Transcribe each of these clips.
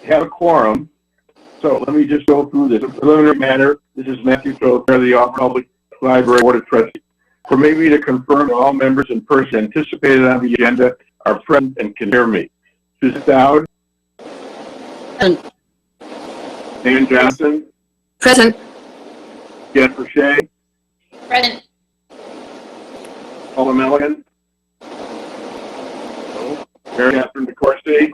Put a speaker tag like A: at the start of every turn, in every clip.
A: have a quorum. So let me just go through this. In a preliminary matter, this is Matthew Toth, Chair of the Auburn Public Library Board of Trustees. Permit me to confirm that all members in person anticipated on the agenda are present and can hear me. Susan Dowd.
B: Present.
A: Dan Johnson.
B: Present.
A: Jennifer Shea.
C: Present.
A: Paula Milligan. Mary Catherine DeCourcy.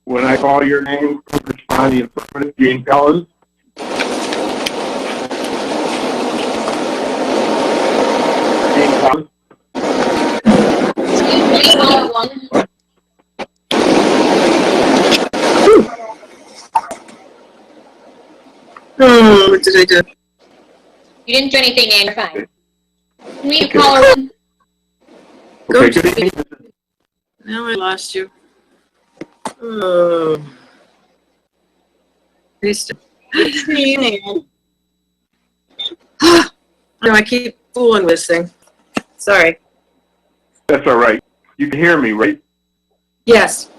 A: When I call your name, respond the affirmative. Gene Collins. Gene Collins.
B: What did I do?
C: You didn't do anything, Dan. You're fine.
A: Okay.
C: Can we call her one?
A: Okay, good evening.
B: Now I lost you. Oh. Good evening. No, I keep fooling this thing. Sorry.
A: That's all right. You can hear me, right?
B: Yes.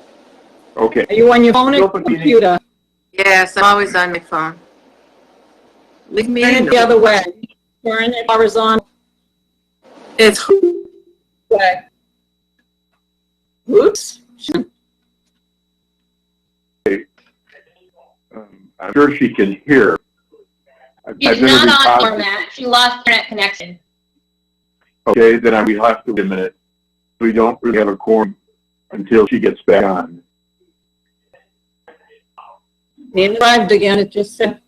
A: Okay.
D: Are you on your phone or
A: Open meeting.
D: computer?
B: Yes, I'm always on my phone. Leave me
D: Turn
B: in.
D: it the other way. Turn it horizontal
B: It's
D: way. Oops.
A: I'm sure she can hear.
C: She's not on format. She lost internet connection.
A: Okay, then we'll have to wait a minute. We don't really have a quorum until she gets back on.
D: It arrived again. It just said.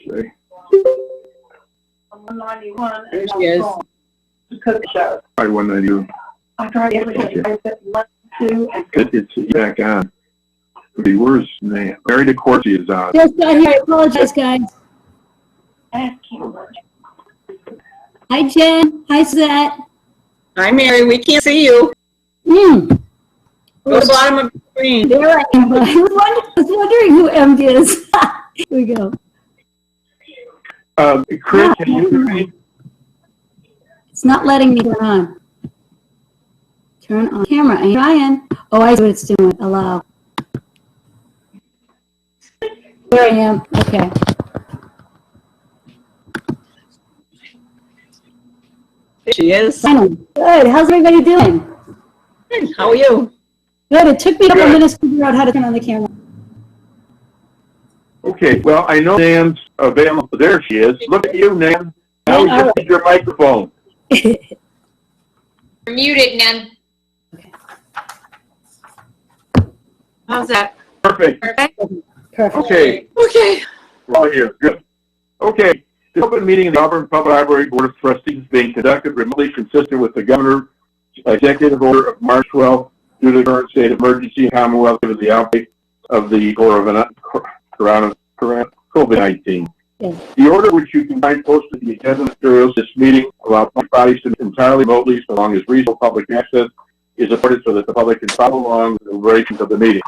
A: Okay.
E: 191.
D: There she is.
E: Cook show.
A: 192.
E: I tried everything. I said 1, 2, and
A: It's back on. Where's Mary DeCourcy is on.
F: Just got here. I apologize, guys.
E: ask you.
F: Hi, Jen. Hi, Suzette.
D: Hi, Mary. We can't see you.
F: Hmm.
D: Go to the bottom of the screen.
F: There I am. I was wondering who M is. Here we go.
A: Chris, can you hear me?
F: It's not letting me turn on. Turn on camera. I'm trying. Oh, I see what it's doing. Allow. There I am. Okay.
D: There she is.
F: Finally. Good. How's everybody doing?
D: Good. How are you?
F: Good. It took me a couple
A: Good.
F: minutes to figure out how to turn on the camera.
A: Okay, well, I know Nan's available. There she is. Look at you, Nan. Now we just need your microphone.
C: You're muted, Nan.
B: How's that?
A: Perfect.
C: Perfect.
F: Perfect.
A: Okay,
B: Okay.
A: we're all here. Good. Okay, the open meeting of the Auburn Public Library Board of Trustees is being conducted remotely consistent with the Governor's Executive Order of March 12th due to the current state of emergency in Commonwealth of the outbreak of the COVID-19.
F: Yes.
A: The order which you can find posted in the agenda materials this meeting allow public bodies to entirely remotely so long as reasonable public access is afforded so that the public can follow along with the deliberations of the meeting.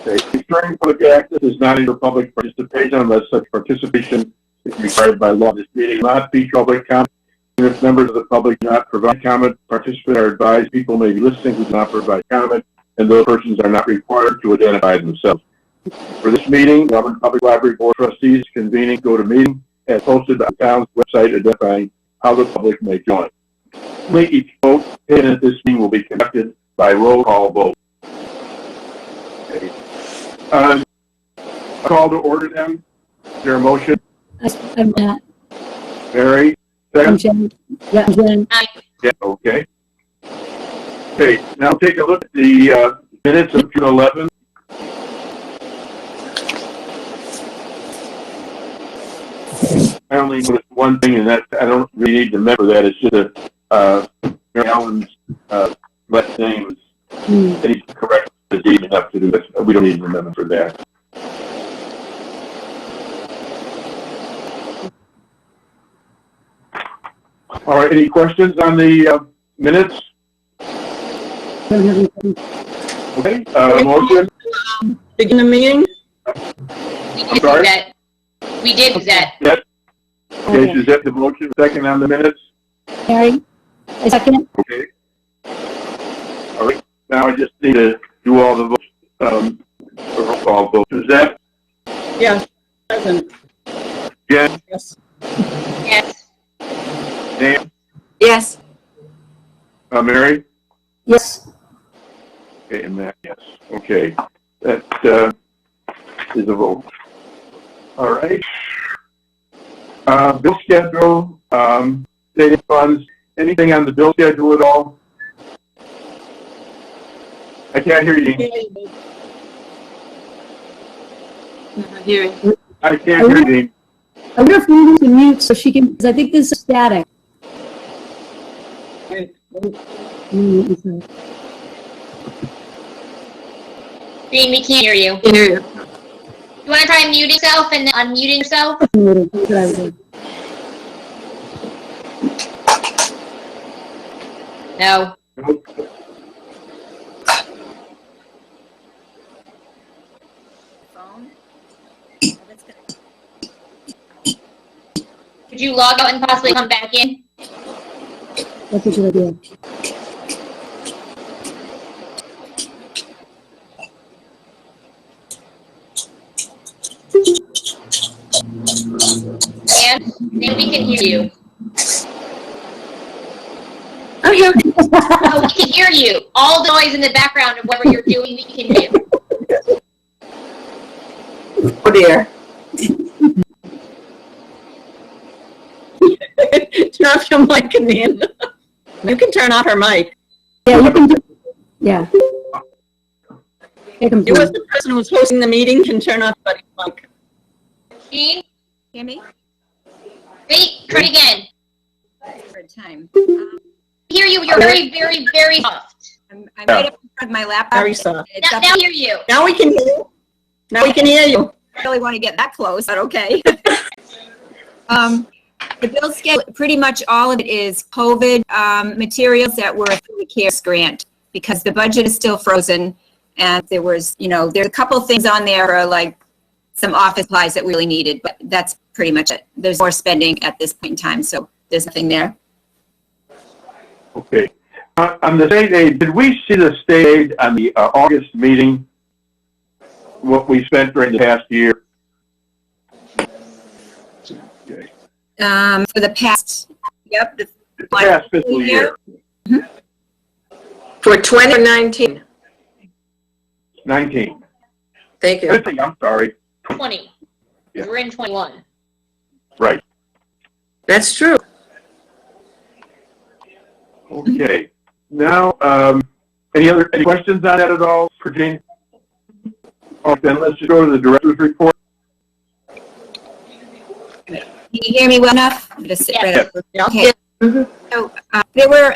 A: Okay. Ensuring public access is not under public participation unless such participation is required by law. This meeting will not feature public comment. Even if members of the public do not provide comment, participants are advised people may be listening who do not provide comment, and those persons are not required to identify themselves. For this meeting, the Auburn Public Library Board of Trustees convening go-to-meeting as posted on the town's website identifying how the public may join. Each vote taken at this meeting will be conducted by roll call vote. Okay. Call to order then. Is there a motion?
F: I'm Matt.
A: Barry?
F: I'm
A: Second?
F: Jen. Yeah, I'm Jen.
A: Yeah, okay. Okay, now take a look at the minutes of June 11th. I only noticed one thing, and that I don't really need to remember that. It's just Mary Ellen's last name. It needs to correct the date enough to do this. We don't need to remember for that. All right, any questions on the minutes?
F: Don't have anything.
A: Okay, motion?
D: Begin the meeting.
C: We did
A: sorry?
C: that. We did that.
A: Yes. Okay, Suzette, the motion, second on the minutes?
F: Mary, a second?
A: Okay. All right, now I just need to do all the votes, the roll call vote. Suzette?
D: Yes. Present.
A: Jen?
D: Yes.
C: Yes.
A: Dan?
B: Yes.
A: Mary?
F: Yes.
A: Okay, and Matt, yes. Okay, that is a vote. All right. Bill schedule, state funds, anything on the bill schedule at all? I can't hear you.
B: Not hearing.
A: I can't hear you.
F: I wonder if we need to mute so she can, because I think this is static.
C: Dean, we can't hear you.
B: Can hear you.
C: You want to try muting yourself and then unmuting yourself?
F: That's what I would do.
C: No. Could you log out and possibly come back in?
F: That's a good idea.
C: And then we can hear you.
B: I'm here.
C: Oh, we can hear you. All the noise in the background of whatever you're doing, we can hear.
B: Oh dear.
D: Turn off your mic, Nan. You can turn off her mic.
F: Yeah, you can do, yeah. Here comes
D: You as
F: one.
D: the person who's hosting the meeting can turn off your mic.
C: Dean,
G: Hear me?
C: wait, try it again.
G: For a time.
C: Hear you. You're very, very, very soft.
G: I'm right up in front of my laptop.
D: Very soft.
G: It's up-
C: Now hear you.
D: Now we can hear you. Now we can hear you.
G: I really want to get that close, but okay. The bill schedule, pretty much all of it is COVID materials that were through the CARES grant because the budget is still frozen. And there was, there's a couple things on there like some office supplies that we really needed, but that's pretty much it. There's more spending at this point in time, so there's nothing there.
A: Okay. On the state aid, did we see the state aid on the August meeting? What we spent during the past year? Okay.
G: For the past, yep.
A: The past fiscal year,
B: For 2019.
A: 19.
B: Thank you.
A: I'm sorry.
C: 20.
A: Yeah.
C: We're in 21.
A: Right.
B: That's true.
A: Okay. Now, any questions on that at all, Virginia? Okay, then let's just go to the director's report.
G: Can you hear me well enough? I'm gonna sit right up.
D: Yeah.
G: Okay.
B: Mhm.
G: So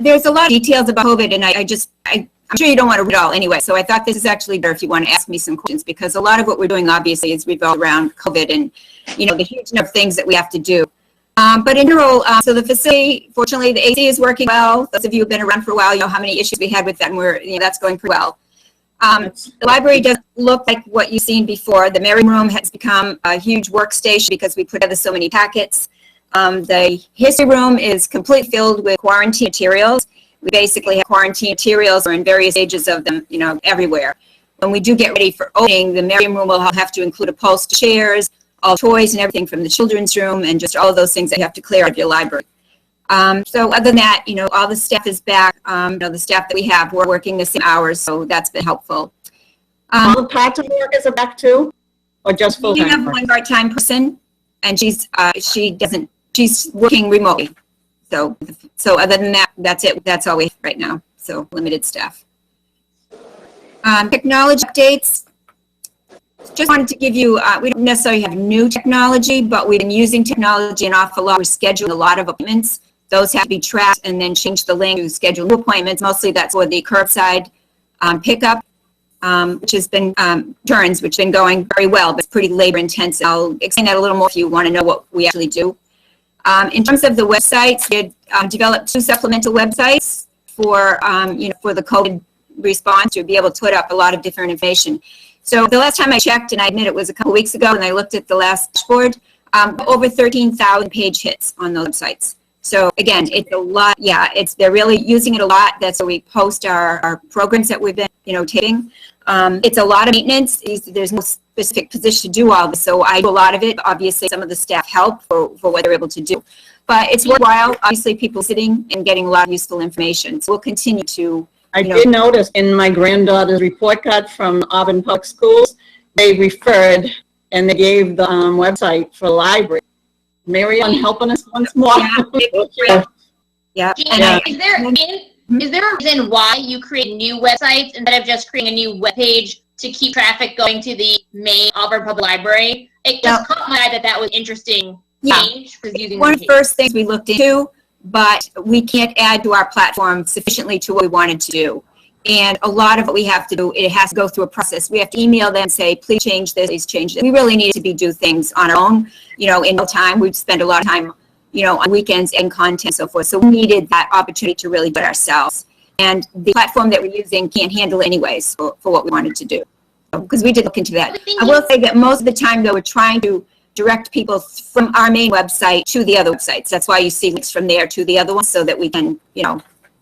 G: there's a lot of details about COVID, and I'm sure you don't want to read it all anyway. So I thought this is actually better if you want to ask me some questions, because a lot of what we're doing obviously is revolved around COVID and the huge number of things that we have to do. But in general, so the facility, fortunately, the AC is working well. Those of you who have been around for a while, you know how many issues we had with that, and that's going pretty well. The library doesn't look like what you've seen before. The Mary Room has become a huge workstation because we put together so many packets. The history room is completely filled with quarantine materials. We basically have quarantine materials, or in various stages of them, everywhere. When we do get ready for opening, the Mary Room will have to include upholstered chairs, all toys and everything from the children's room, and just all of those things that you have to clear out of your library. So other than that, all the staff is back. The staff that we have, we're working the same hours, so that's been helpful.
D: All the part-time workers are back too? Or just
G: We have
D: full-time?
G: one part-time person, and she's working remotely. So other than that, that's it. That's all we have right now. So limited staff. Technology updates. Just wanted to give you, we don't necessarily have new technology, but we've been using technology an awful lot. We're scheduling a lot of appointments. Those have to be tracked and then change the link to schedule new appointments. Mostly that's for the curbside pickup, which has been turns, which has been going very well, but it's pretty labor intensive. I'll explain that a little more if you want to know what we actually do. In terms of the websites, we had developed 2 supplemental websites for, for the COVID response to be able to put up a lot of different information. So the last time I checked, and I admit it was a couple weeks ago, and I looked at the last dashboard, over 13,000 page hits on those websites. So again, it's a lot. Yeah, they're really using it a lot. That's where we post our programs that we've been, taking. It's a lot of maintenance. There's no specific position to do all this, so I do a lot of it. Obviously, some of the staff help for what they're able to do, but it's worthwhile. Obviously, people sitting and getting a lot of useful information. So we'll continue to.
D: I did notice in my granddaughter's report card from Auburn Public Schools, they referred and they gave the website for library. Marianne helping us once more.
G: Yeah.
C: Gina, is there a reason why you create new websites instead of just creating a new webpage to keep traffic going to the main Auburn Public Library? It just caught my eye that was interesting change.
G: One of the first things we looked into, but we can't add to our platform sufficiently to what we wanted to do. And a lot of what we have to do, it has to go through a process. We have to email them, say, please change this, please change this. We really need to do things on our own, in real time. We've spent a lot of time, on weekends and content and so forth. So we needed that opportunity to really do it ourselves. And the platform that we're using can't handle it anyways for what we wanted to do. Because we did look into that. I will say that most of the time, though, we're trying to direct people from our main website to the other websites. That's why you see links from there to the other ones so that we can,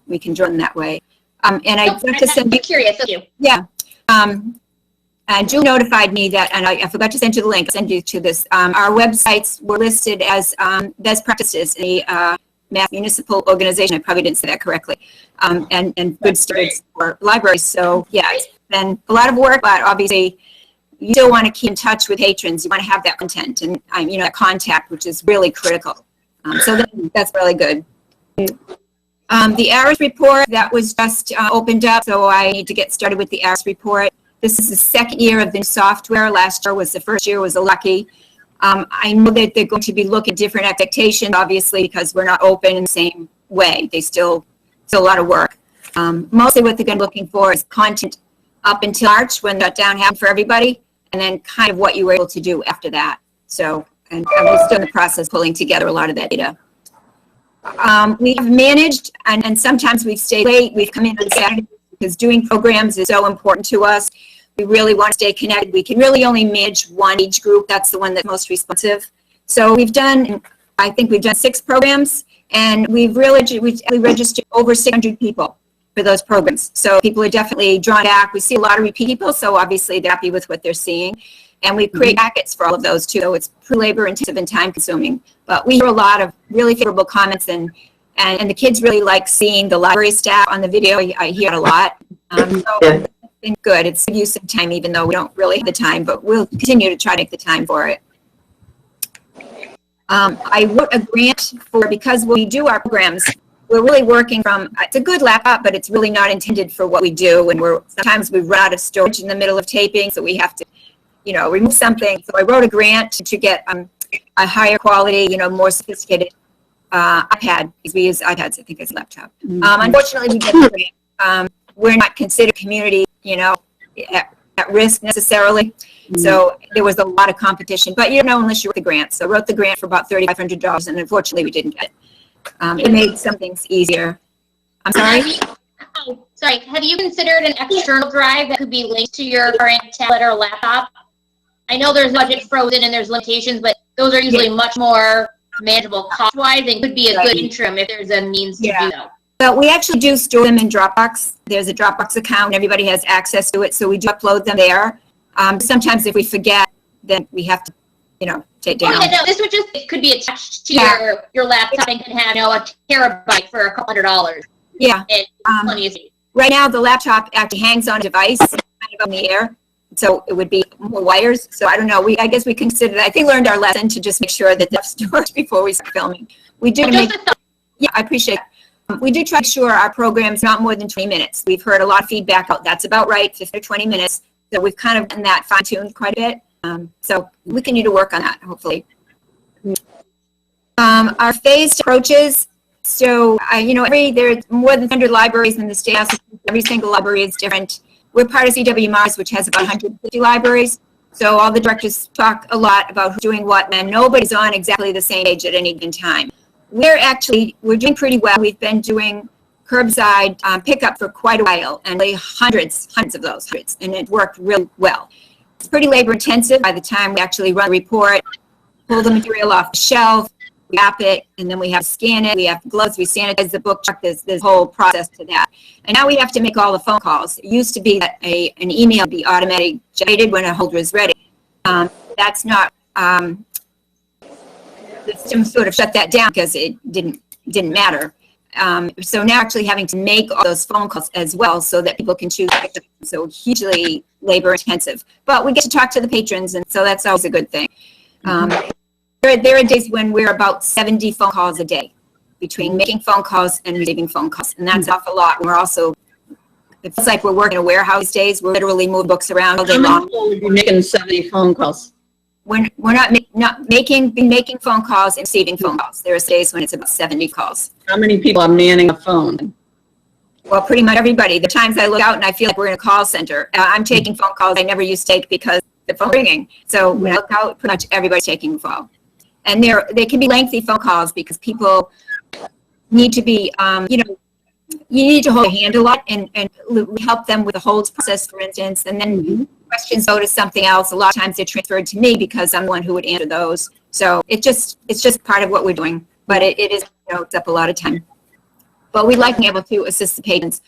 G: we can join that way. And I forgot to send you.
C: Curious. Thank you.
G: Yeah. Julie notified me that, and I forgot to send you the link. I'll send you to this. Our websites were listed as best practices in the Mass Municipal Organization. I probably didn't say that correctly. And good standards for libraries. So yeah, it's been a lot of work, but obviously you still want to keep in touch with patrons. You want to have that content and that contact, which is really critical. So that's really good. The ARIS report, that was just opened up, so I need to get started with the ARIS report. This is the second year of the new software. Last year was the first year, was a lucky. I know that they're going to be looking at different expectations, obviously, because we're not open in the same way. They still a lot of work. Mostly what they're going to be looking for is content up until March when that down happened for everybody, and then kind of what you were able to do after that. So, and we're still in the process of pulling together a lot of that data. We've managed, and sometimes we've stayed late. We've come in on Saturday because doing programs is so important to us. We really want to stay connected. We can really only manage one age group. That's the one that's most responsive. So I think we've done 6 programs, and we've registered over 600 people for those programs. So people are definitely drawn back. We see a lot of repeat people, so obviously they're happy with what they're seeing. And we create packets for all of those too. So it's pretty labor intensive and time consuming. But we hear a lot of really favorable comments, and the kids really like seeing the library staff on the video. I hear it a lot. So it's been good. It's good use of time, even though we don't really have the time, but we'll continue to try to make the time for it. I wrote a grant because when we do our programs, we're really working from, it's a good laptop, but it's really not intended for what we do. And sometimes we run out of storage in the middle of taping, so we have to remove something. So I wrote a grant to get a higher quality, more sophisticated iPad, because we use iPads, I think, as a laptop. Unfortunately, we get the grant. We're not considered community, at risk necessarily. So there was a lot of competition, but you don't know unless you wrote the grant. So I wrote the grant for about $3,500, and unfortunately, we didn't get it. It made some things easier. I'm sorry?
C: Sorry, have you considered an external drive that could be linked to your current tablet or laptop? I know there's budget frozen and there's limitations, but those are usually much more manageable cost-wise and could be a good interim if there's a means to do that.
G: But we actually do store them in Dropbox. There's a Dropbox account. Everybody has access to it, so we do upload them there. Sometimes if we forget, then we have to, take down.
C: Yeah, no, this would it could be attached to your laptop and can have, a terabyte for a couple $100.
G: Yeah. Right now, the laptop actually hangs on a device kind of up in the air. So it would be more wires. So I don't know. I guess we considered, I think, learned our lesson to just make sure that there's storage before we start filming. We do yeah, I appreciate it. We do try to make sure our program's not more than 20 minutes. We've heard a lot of feedback out. That's about right, 15 or 20 minutes. So we've kind of done that fine-tuned quite a bit. So we continue to work on that, hopefully. Our phased approaches. So, there's more than 100 libraries in the state. Every single library is different. We're part of CW Mars, which has about 150 libraries. So all the directors talk a lot about who's doing what, and nobody's on exactly the same page at any given time. We're doing pretty well. We've been doing curbside pickup for quite a while, and really hundreds of those, and it worked really well. It's pretty labor intensive by the time we actually run the report. pull the material off the shelf, we wrap it, and then we have to scan it, we have gloves, we sanitize the book truck, there's this whole process to that. And now we have to make all the phone calls. It used to be that an email would be automatically generated when a holder is ready. That's not, the system sort of shut that down because it didn't matter. So now actually having to make all those phone calls as well so that people can choose. So hugely labor intensive, but we get to talk to the patrons, and so that's always a good thing. There are days when we're about 70 phone calls a day between making phone calls and receiving phone calls, and that's off a lot. We're also, it feels like we're working in a warehouse these days. We're literally moving books around all day long.
D: You're making 70 phone calls.
G: We're not making phone calls and receiving phone calls. There are days when it's about 70 calls.
D: How many people are manning a phone?
G: Well, pretty much everybody. The times I look out and I feel like we're in a call center. I'm taking phone calls I never used to take because the phone's ringing. So when I look out, pretty much everybody's taking a phone. And they can be lengthy phone calls because people need to be, you need to hold a hand a lot, and we help them with the holds process, for instance, and then questions go to something else. A lot of times they're transferred to me because I'm the one who would answer those. So it's just part of what we're doing, but it is, it's up a lot of time. But we like being able to assist the patrons.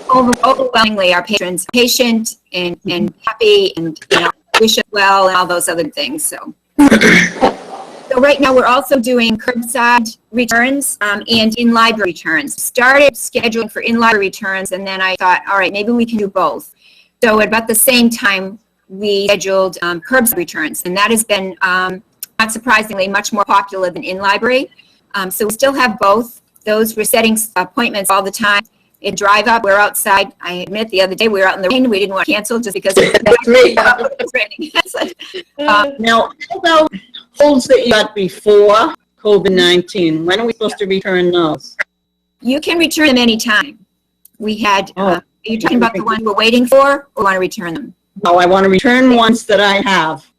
G: Overwhelmingly, our patrons are patient and happy and wish us well and all those other things. So right now we're also doing curbside returns and in-library returns. Started scheduling for in-library returns, and then I thought, all right, maybe we can do both. So at about the same time, we scheduled curbside returns, and that has been, not surprisingly, much more popular than in-library. So we still have both. We're setting appointments all the time. In drive up, we're outside. I admit the other day we were out in the rain. We didn't want to cancel just because it was raining.
D: Now, how about holds that you got before COVID-19? When are we supposed to return those?
G: You can return them anytime. We had, are you talking about the one we're waiting for, or want to return them?
D: No, I want to return ones that I have.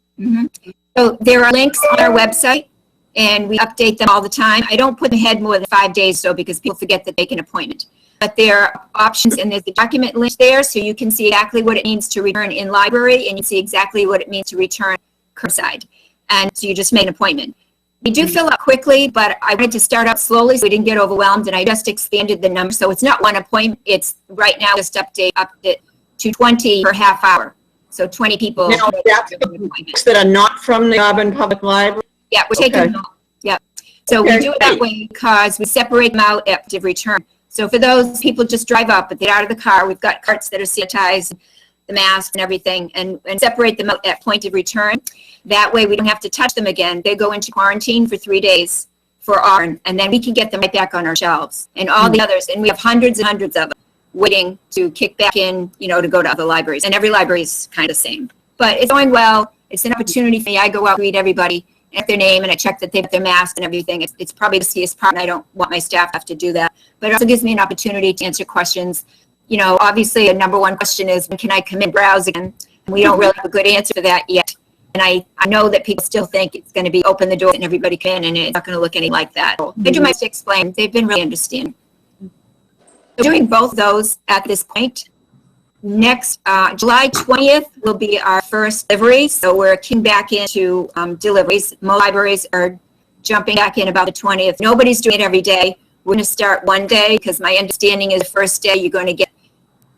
G: So there are links on our website, and we update them all the time. I don't put them ahead more than 5 days, though, because people forget that they make an appointment. But there are options, and there's a document link there, so you can see exactly what it means to return in library, and you see exactly what it means to return curbside. And so you just make an appointment. They do fill up quickly, but I wanted to start out slowly so we didn't get overwhelmed, and I just expanded the number. So it's not one appointment. It's right now just up it to 20 per half hour. So 20 people.
D: Now, that's the books that are not from the Auburn Public Library?
G: Yeah, we're taking them. Yeah. So we do it that way because we separate them out at the return. So for those people just drive up, but they're out of the car, we've got carts that are sanitized, the mask and everything, and separate them out at point of return. That way we don't have to touch them again. They go into quarantine for 3 days for Auburn, and then we can get them right back on our shelves. And all the others, and we have hundreds and hundreds of them waiting to kick back in, to go to other libraries. And every library is kind of the same. But it's going well. It's an opportunity for me. I go out and greet everybody at their name, and I check that they've got their mask and everything. It's probably the easiest part, and I don't want my staff to have to do that. But it also gives me an opportunity to answer questions. Obviously, a number one question is, when can I come in and browse again? And we don't really have a good answer for that yet. And I know that people still think it's going to be open the door and everybody come in, and it's not going to look anything like that. I do my best to explain. They've been really understanding. We're doing both those at this point. Next, July 20th will be our first delivery, so we're kicking back into deliveries. Most libraries are jumping back in about the 20th. Nobody's doing it every day. We're going to start one day, because my understanding is the first day you're going to get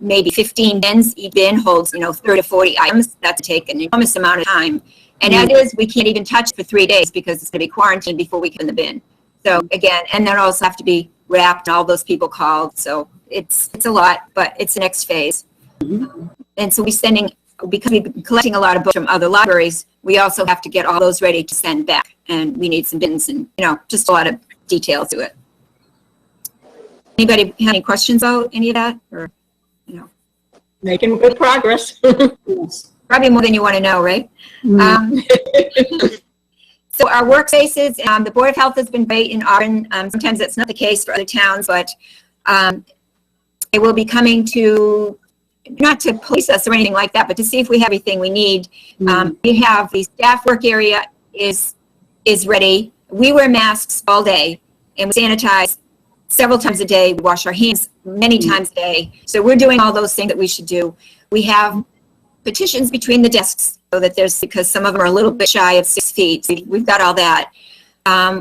G: maybe 15 bins. Each bin holds, 30 to 40 items. That's take an enormous amount of time. And as is, we can't even touch it for 3 days because it's going to be quarantined before we get in the bin. So again, and then also have to be wrapped, and all those people called. So it's a lot, but it's the next phase. And so because we've been collecting a lot of books from other libraries, we also have to get all those ready to send back. And we need some bins and, just a lot of detail to it. Anybody have any questions about any of that? Or,
D: Making good progress.
G: Probably more than you want to know, right? So our workspaces, the Board of Health has been great in Auburn. Sometimes that's not the case for other towns, but they will be coming to, not to police us or anything like that, but to see if we have everything we need. We have the staff work area is ready. We wear masks all day, and we sanitize several times a day. We wash our hands many times a day. So we're doing all those things that we should do. We have petitions between the desks so that because some of them are a little bit shy of 6 feet. So we've got all that.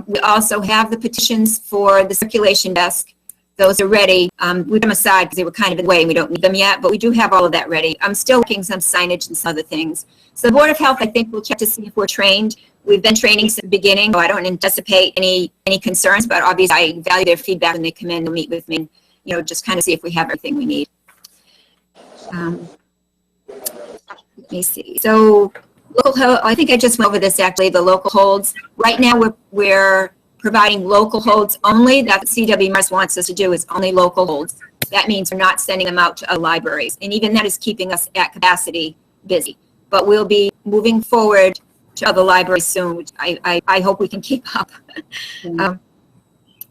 G: We also have the petitions for the circulation desk. Those are ready. We put them aside because they were kind of in the way and we don't need them yet, but we do have all of that ready. I'm still working some signage and some other things. So the Board of Health, I think, will check to see if we're trained. We've been training since the beginning, so I don't anticipate any concerns, but obviously I value their feedback when they come in to meet with me, and, just kind of see if we have everything we need. Let me see. So I think I just went over this actually, the local holds. Right now we're providing local holds only. That's what CWMS wants us to do, is only local holds. That means we're not sending them out to libraries. And even that is keeping us at capacity busy. But we'll be moving forward to other libraries soon, which I hope we can keep up.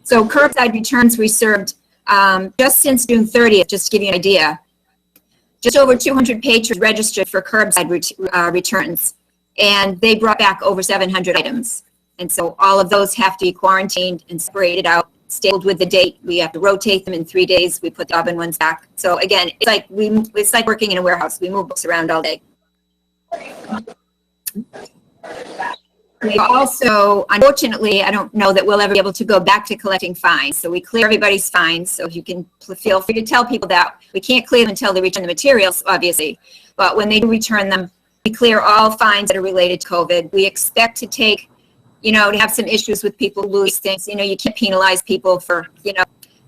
G: So curbside returns we served just since June 30th, just to give you an idea. Just over 200 patrons registered for curbside returns, and they brought back over 700 items. And so all of those have to be quarantined and separated out, stapled with the date. We have to rotate them in 3 days. We put the oven ones back. So again, it's like working in a warehouse. We move books around all day. We also, unfortunately, I don't know that we'll ever be able to go back to collecting fines. So we clear everybody's fines. So if you can feel free to tell people that we can't clear them until they return the materials, obviously. But when they do return them, we clear all fines that are related to COVID. We expect to take, to have some issues with people who lose things. You can't penalize people for,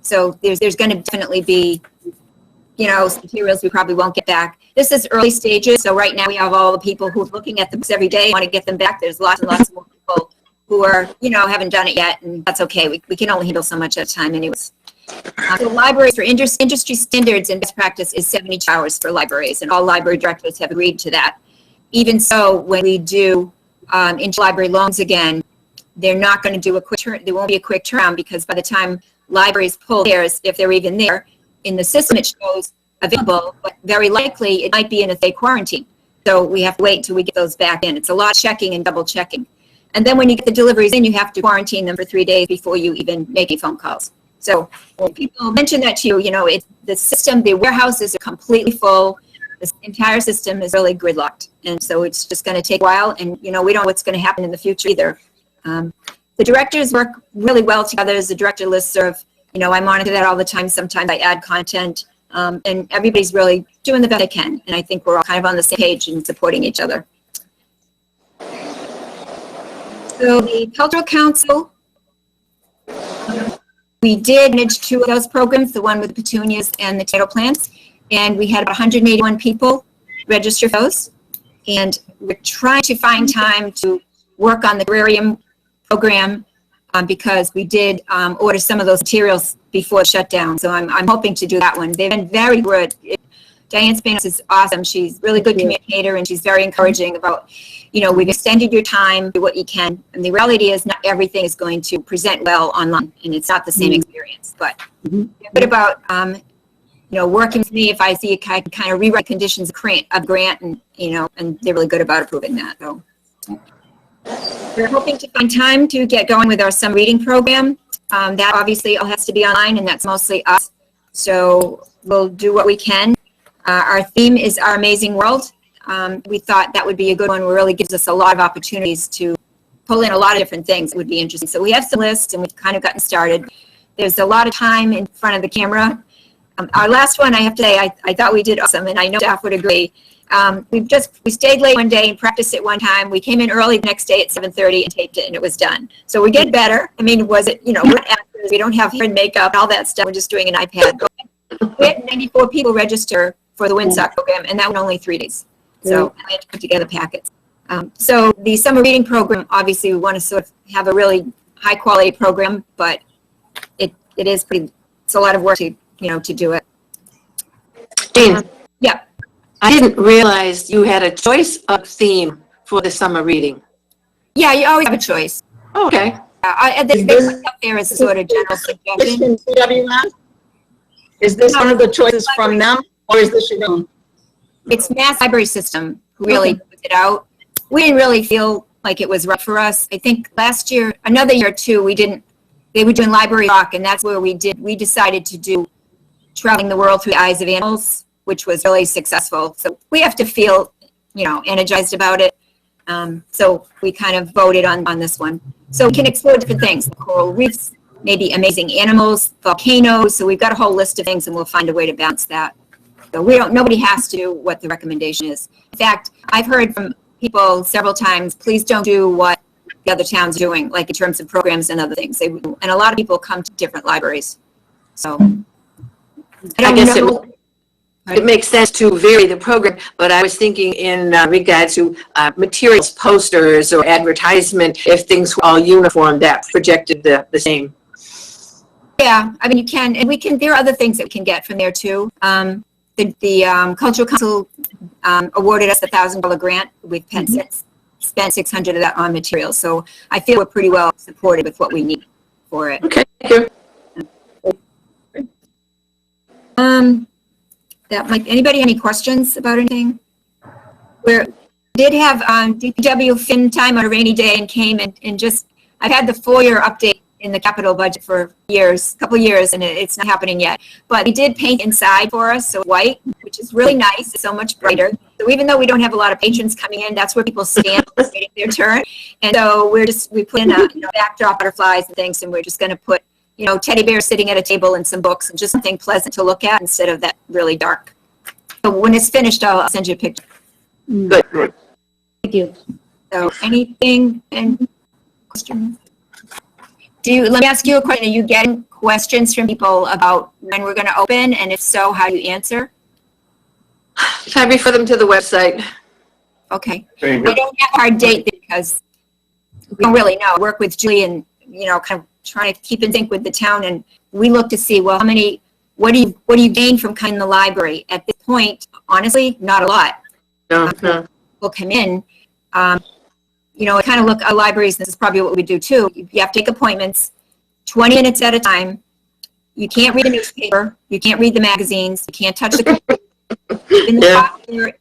G: so there's going to definitely be, some materials we probably won't get back. This is early stages. So right now we have all the people who are looking at the books every day, want to get them back. There's lots and lots more people who are, haven't done it yet, and that's okay. We can only handle so much at a time anyways. So libraries for industry standards and best practice is 72 hours for libraries, and all library directors have agreed to that. Even so, when we do interlibrary loans again, they're not going to do a quick turn. There won't be a quick turnaround, because by the time libraries pull theirs, if they're even there, in the system it shows available, but very likely it might be in a state quarantine. So we have to wait until we get those back in. It's a lot of checking and double checking. And then when you get the deliveries in, you have to quarantine them for 3 days before you even make any phone calls. So when people mention that to you, it's the system, the warehouses are completely full. This entire system is really gridlocked. And so it's just going to take a while, and we don't know what's going to happen in the future either. The directors work really well together as the director listserv. I monitor that all the time. Sometimes I add content, and everybody's really doing the best they can. And I think we're all kind of on the same page and supporting each other. So the Cultural Council, we did manage 2 of those programs, the one with the petunias and the tomato plants, and we had about 181 people register for those. And we're trying to find time to work on the agrarium program, because we did order some of those materials before shutdown. So I'm hoping to do that one. They've been very good. Diane Spanos is awesome. She's a really good communicator, and she's very encouraging about, we've extended your time, do what you can. And the reality is not everything is going to present well online, and it's not the same experience. But they're good about, working with me if I see I can kind of rewrite conditions of grant, and, and they're really good about approving that. So we're hoping to find time to get going with our summer reading program. That obviously all has to be online, and that's mostly us. So we'll do what we can. Our theme is Our Amazing World. We thought that would be a good one. It really gives us a lot of opportunities to pull in a lot of different things that would be interesting. So we have some lists, and we've kind of gotten started. There's a lot of time in front of the camera. Our last one, I have to say, I thought we did awesome, and I know staff would agree. We stayed late one day and practiced it one time. We came in early the next day at 7:30 and taped it, and it was done. So we get better. I mean, was it, we're not actors, we don't have hair and makeup and all that stuff. We're just doing an iPad. We had 94 people register for the WinSock program, and that was only 3 days. So I had to put together packets. So the summer reading program, obviously we want to sort of have a really high quality program, but it is it's a lot of work to, to do it.
B: Jean,
G: Yeah.
B: I didn't realize you had a choice of theme for the summer reading.
G: Yeah, you always have a choice.
B: Okay.
G: They put up there as a sort of general suggestion.
D: Is this one of the choices from them, or is this your own?
G: It's Mass Library System who really put it out. We didn't really feel like it was right for us. I think last year, another year or two, they were doing Library Rock, and that's where we decided to do Traveling the World Through the Eyes of Animals which was really successful. So we have to feel, energized about it. So we kind of voted on this one. So we can explore different things, coral reefs, maybe amazing animals, volcanoes. So we've got a whole list of things, and we'll find a way to balance that. So nobody has to do what the recommendation is. In fact, I've heard from people several times, please don't do what the other town's doing, like in terms of programs and other things. And a lot of people come to different libraries. So
B: I guess it makes sense to vary the program, but I was thinking in regards to materials, posters, or advertisement, if things were all uniform, that projected the same.
G: Yeah, I mean, you can, and we can, there are other things that we can get from there too. The Cultural Council awarded us a $1,000 grant. We've spent 600 of that on materials. So I feel we're pretty well supported with what we need for it.
B: Okay, thank you.
G: Anybody have any questions about anything? We did have DPW Finn time on a rainy day and came and just, I've had the FOIA update in the capital budget for couple years, and it's not happening yet. But we did paint inside for us, so white, which is really nice. It's so much brighter. So even though we don't have a lot of patrons coming in, that's where people stand waiting their turn. And so we put in a backdrop, butterflies and things, and we're just going to put teddy bears sitting at a table and some books and just something pleasant to look at instead of that really dark. So when it's finished, I'll send you a picture.
B: Good.
F: Thank you.
G: So anything and questions? Let me ask you a question. Are you getting questions from people about when we're going to open? And if so, how do you answer?
B: I refer them to the website.
G: Okay.
A: Same
G: I
A: here.
G: don't have a hard date because we don't really know. I work with Julie and, kind of trying to keep in sync with the town. And we look to see, well, what do you gain from coming to the library? At this point, honestly, not a lot.
B: No.
G: Will come in. I kind of look at libraries, this is probably what we do too. You have to take appointments 20 minutes at a time. You can't read a newspaper. You can't read the magazines. You can't touch the computer. In the copier,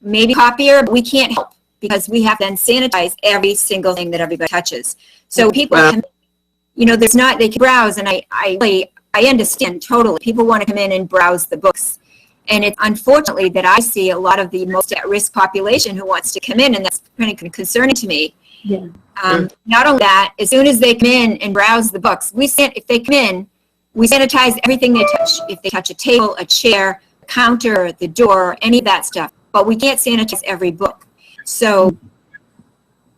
G: maybe copier, but we can't help because we have to then sanitize every single thing that everybody touches. So people come in, they can browse, and I understand totally. People want to come in and browse the books. And it's unfortunately that I see a lot of the most at-risk population who wants to come in, and that's kind of concerning to me.
F: Yeah.
G: Not only that, as soon as they come in and browse the books, if they come in, we sanitize everything they touch. If they touch a table, a chair, a counter, the door, any of that stuff. But we can't sanitize every book. So,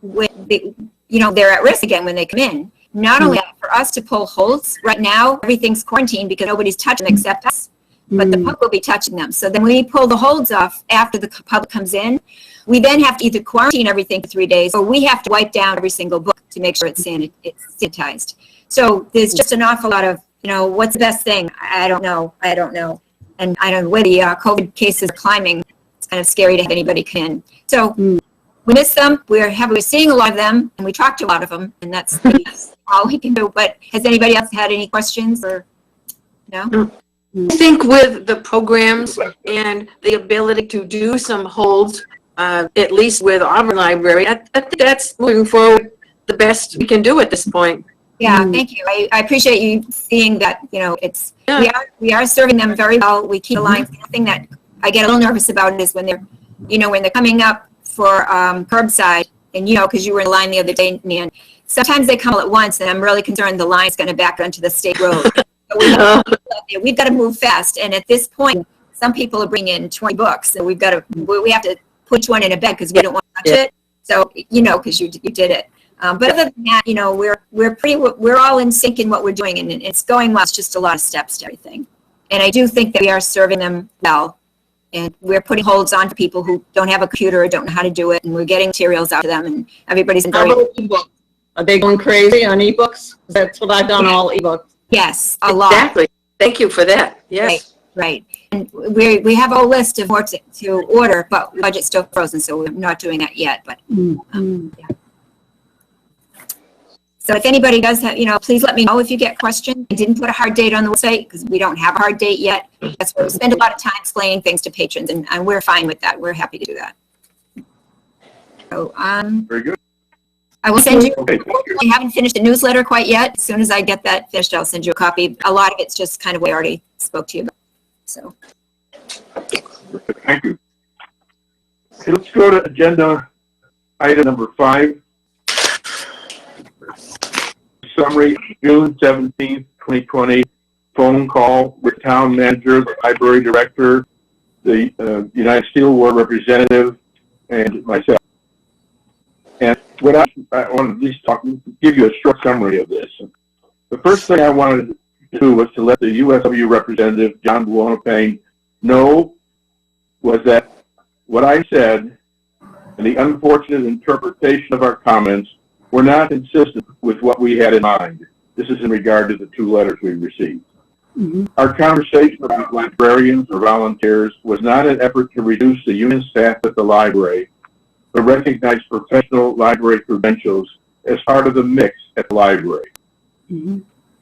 G: they're at risk again when they come in. Not only that, for us to pull holds, right now, everything's quarantined because nobody's touching them except us. But the public will be touching them. So then when we pull the holds off after the public comes in, we then have to either quarantine everything for 3 days, or we have to wipe down every single book to make sure it's sanitized. So there's just an awful lot of, what's the best thing? I don't know. And I don't know where the COVID cases are climbing. It's kind of scary to have anybody come in. So we miss them. We're seeing a lot of them, and we talk to a lot of them, and that's all we can do. But has anybody else had any questions or no?
B: I think with the programs and the ability to do some holds, at least with Auburn Library, I think that's moving forward the best we can do at this point.
G: Yeah, thank you. I appreciate you seeing that. We are serving them very well. We keep the lines. The thing that I get a little nervous about is when they're coming up for curbside, and because you were in the line the other day, Nan. Sometimes they come all at once, and I'm really concerned the line's going to back onto the state road. So we've got to move fast, and at this point, some people are bringing in 20 books, so we have to put one in a bed because we don't want to touch it. So because you did it. But other than that, we're all in sync in what we're doing, and it's going well. It's just a lot of steps to everything, and I do think that we are serving them well, and we're putting holds on for people who don't have a computer or don't know how to do it, and we're getting materials out to them, and everybody's
D: How about ebooks? Are they going crazy on ebooks? That's what I've done, all ebooks.
G: Yes, a lot.
B: Exactly. Thank you for that. Yes.
G: Right. And we have a whole list of what to order, but budget's still frozen, so we're not doing that yet. But yeah. So if anybody does have, please let me know if you get questions. I didn't put a hard date on the website because we don't have a hard date yet. That's where we spend a lot of time explaining things to patrons, and we're fine with that. We're happy to do that. So
A: Very good.
G: I will send you.
A: Okay, thank you.
G: I haven't finished the newsletter quite yet. As soon as I get that finished, I'll send you a copy. A lot of it's just kind of what I already spoke to you about. So.
A: Thank you. Okay, let's go to agenda item number 5. Summary of June 17th, 2020 phone call with town manager, the library director, the United Steelworkers representative, and myself. And what I want to at least give you a short summary of this. The first thing I wanted to do was to let the USW representative, John Buonapane, know was that what I said and the unfortunate interpretation of our comments were not consistent with what we had in mind. This is in regard to the 2 letters we received.
F: Mm-hmm.
A: Our conversation about librarians or volunteers was not an effort to reduce the union staff at the library, but recognize professional library credentials as part of the mix at the library.
F: Mm-hmm.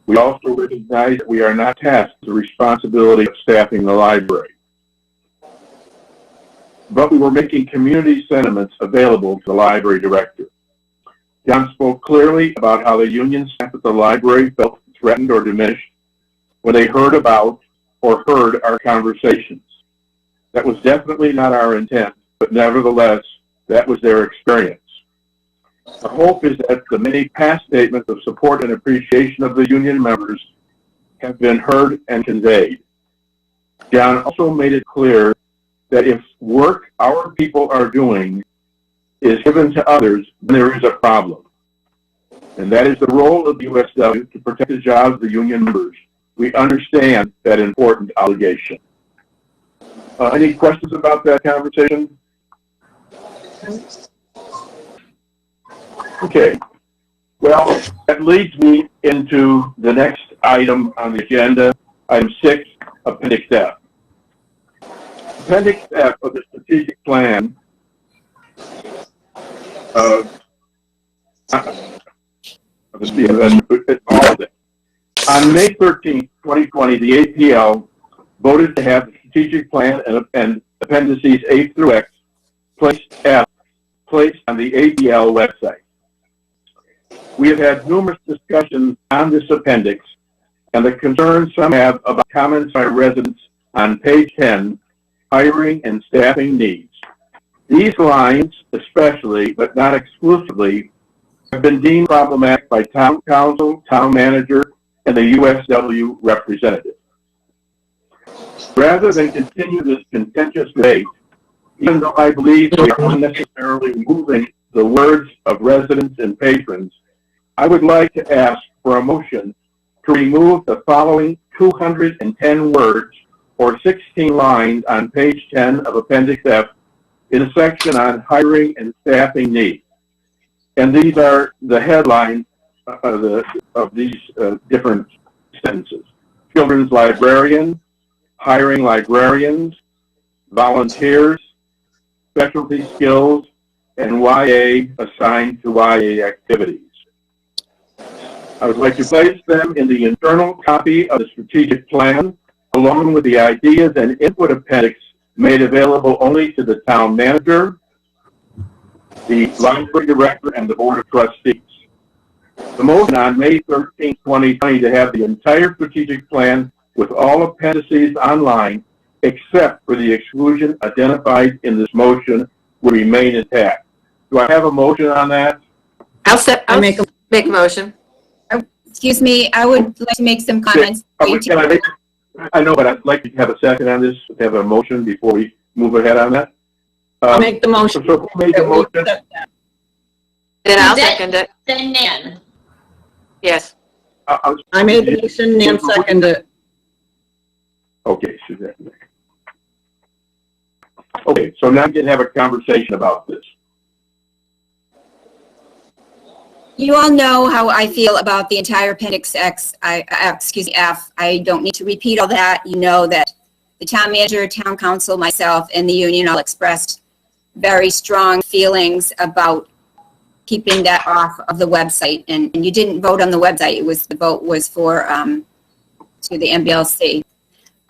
A: We also recognize that we are not tasked with the responsibility of staffing the library. But we were making community sentiments available to the library director. John spoke clearly about how the union staff at the library felt threatened or diminished when they heard about or heard our conversations. That was definitely not our intent, but nevertheless, that was their experience. Our hope is that the many past statements of support and appreciation of the union members have been heard and conveyed. John also made it clear that if work our people are doing is given to others, then there is a problem. And that is the role of the USW to protect the jobs of the union members. We understand that important obligation. Any questions about that conversation? Okay. Well, that leads me into the next item on the agenda, item 6, Appendix F. Appendix F of the strategic plan all of it. On May 13th, 2020, the APL voted to have the strategic plan and appendices A through X placed on the APL website. We have had numerous discussions on this appendix and the concerns some have about comments by residents on page 10, hiring and staffing needs. These lines, especially, but not exclusively, have been deemed problematic by town council, town manager, and the USW representative. Rather than continue this contentious debate, even though I believe we are unnecessarily removing the words of residents and patrons, I would like to ask for a motion to remove the following 210 words or 16 lines on page 10 of Appendix F in a section on hiring and staffing needs. And these are the headlines of these different sentences. Children's librarian, hiring librarians, volunteers, specialty skills, and YA assigned to YA activities. I would like to place them in the internal copy of the strategic plan, along with the ideas and input appendix made available only to the town manager, the library director, and the board of trustees. The motion on May 13, 2020 to have the entire strategic plan with all appendices online, except for the exclusion identified in this motion, will remain intact. Do I have a motion on that?
B: I'll make a motion.
G: Excuse me, I would like to make some comments.
A: I know, but I'd like to have a second on this, to have a motion before we move ahead on that.
D: I'll make the motion.
A: So who made the motion?
B: Then I'll second it.
C: Then Nan.
B: Yes.
D: I made the motion, Nan seconded it.
A: Okay, Suzanne. Okay, so now we can have a conversation about this.
G: You all know how I feel about the entire Appendix F. I don't need to repeat all that. You know that the town manager, town council, myself, and the union all expressed very strong feelings about keeping that off of the website. And you didn't vote on the website. The vote was for to the MBLC.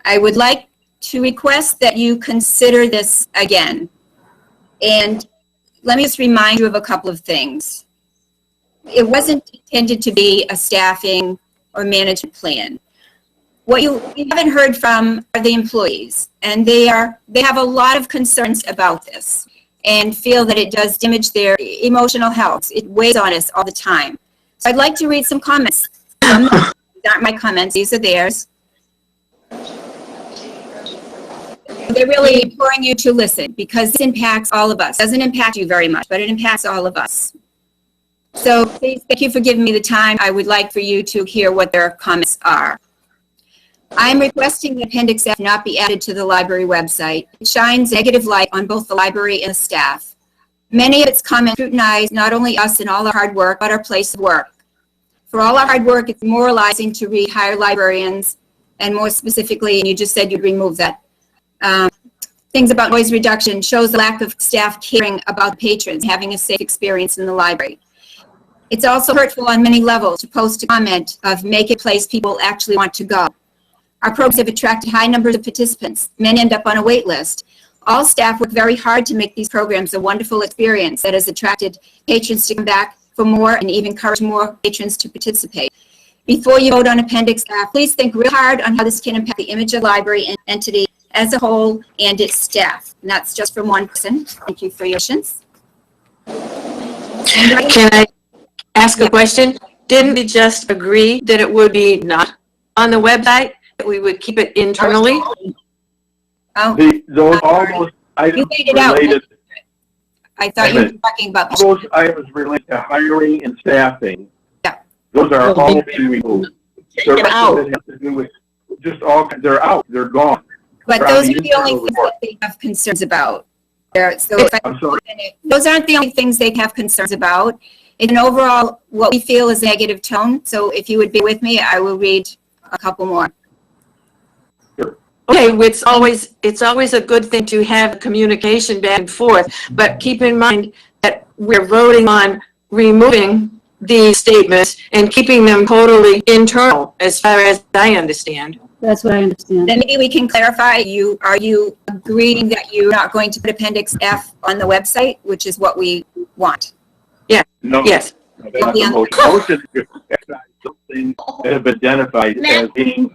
G: I would like to request that you consider this again. And let me just remind you of a couple of things. It wasn't intended to be a staffing or management plan. What you haven't heard from are the employees, and they have a lot of concerns about this and feel that it does damage their emotional health. It weighs on us all the time. So I'd like to read some comments. These aren't my comments, these are theirs. They're really imploring you to listen because this impacts all of us. It doesn't impact you very much, but it impacts all of us. So please, thank you for giving me the time. I would like for you to hear what their comments are. I'm requesting that Appendix F not be added to the library website. It shines negative light on both the library and the staff. Many of its comments scrutinize not only us and all our hard work, but our place of work. For all our hard work, it's demoralizing to read hire librarians, and more specifically, and you just said you'd remove that, things about noise reduction shows the lack of staff caring about patrons having a safe experience in the library. It's also hurtful on many levels to post a comment of make it a place people actually want to go. Our programs have attracted high numbers of participants. Many end up on a wait list. All staff work very hard to make these programs a wonderful experience that has attracted patrons to come back for more and even encourage more patrons to participate. Before you vote on Appendix F, please think real hard on how this can impact the image of the library and entity as a whole and its staff. And that's just from one person. Thank you for your patience.
B: Can I ask a question? Didn't we just agree that it would be not on the website, that we would keep it internally?
G: Oh,
A: Those almost items
G: laid it out.
A: related,
G: I thought you were talking about.
A: those items related to hiring and staffing.
G: Yeah.
A: Those are all being removed. The
D: Take it
A: rest
D: out.
A: of it has to do with just all, they're out, they're gone.
G: But
A: From
G: those
A: the
G: are the only
A: internal
G: things
A: report.
G: that they have concerns about. So if
A: I'm sorry.
G: those aren't the only things they have concerns about. In an overall, what we feel is a negative tone. So if you would be with me, I will read a couple more.
B: Okay, it's always a good thing to have communication back and forth, but keep in mind that we're voting on removing these statements and keeping them totally internal, as far as I understand.
F: That's what I understand.
G: Then maybe we can clarify, are you agreeing that you're not going to put Appendix F on the website, which is what we want?
A: No.
B: Yes.
A: No, that's not the motion. Motion is to excise something that have been identified as being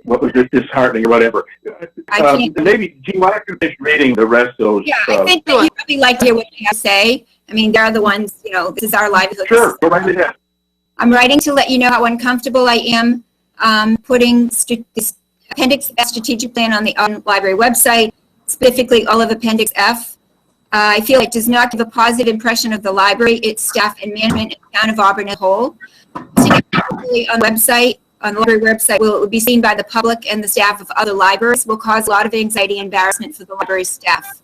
A: what was just disheartening or whatever.
G: I can't-
A: Maybe, Gene, why don't you finish reading the rest of those?
G: Yeah, I think that you'd probably like to hear what they have to say. I mean, they're the ones, this is our livelihood.
A: Sure, go right ahead.
G: I'm writing to let you know how uncomfortable I am putting this Appendix F strategic plan on the library website, specifically all of Appendix F. I feel it does not give a positive impression of the library, its staff, and management in the town of Auburn as a whole. Seeing it publicly on the library website, it will be seen by the public and the staff of other libraries, will cause a lot of anxiety and embarrassment for the library staff.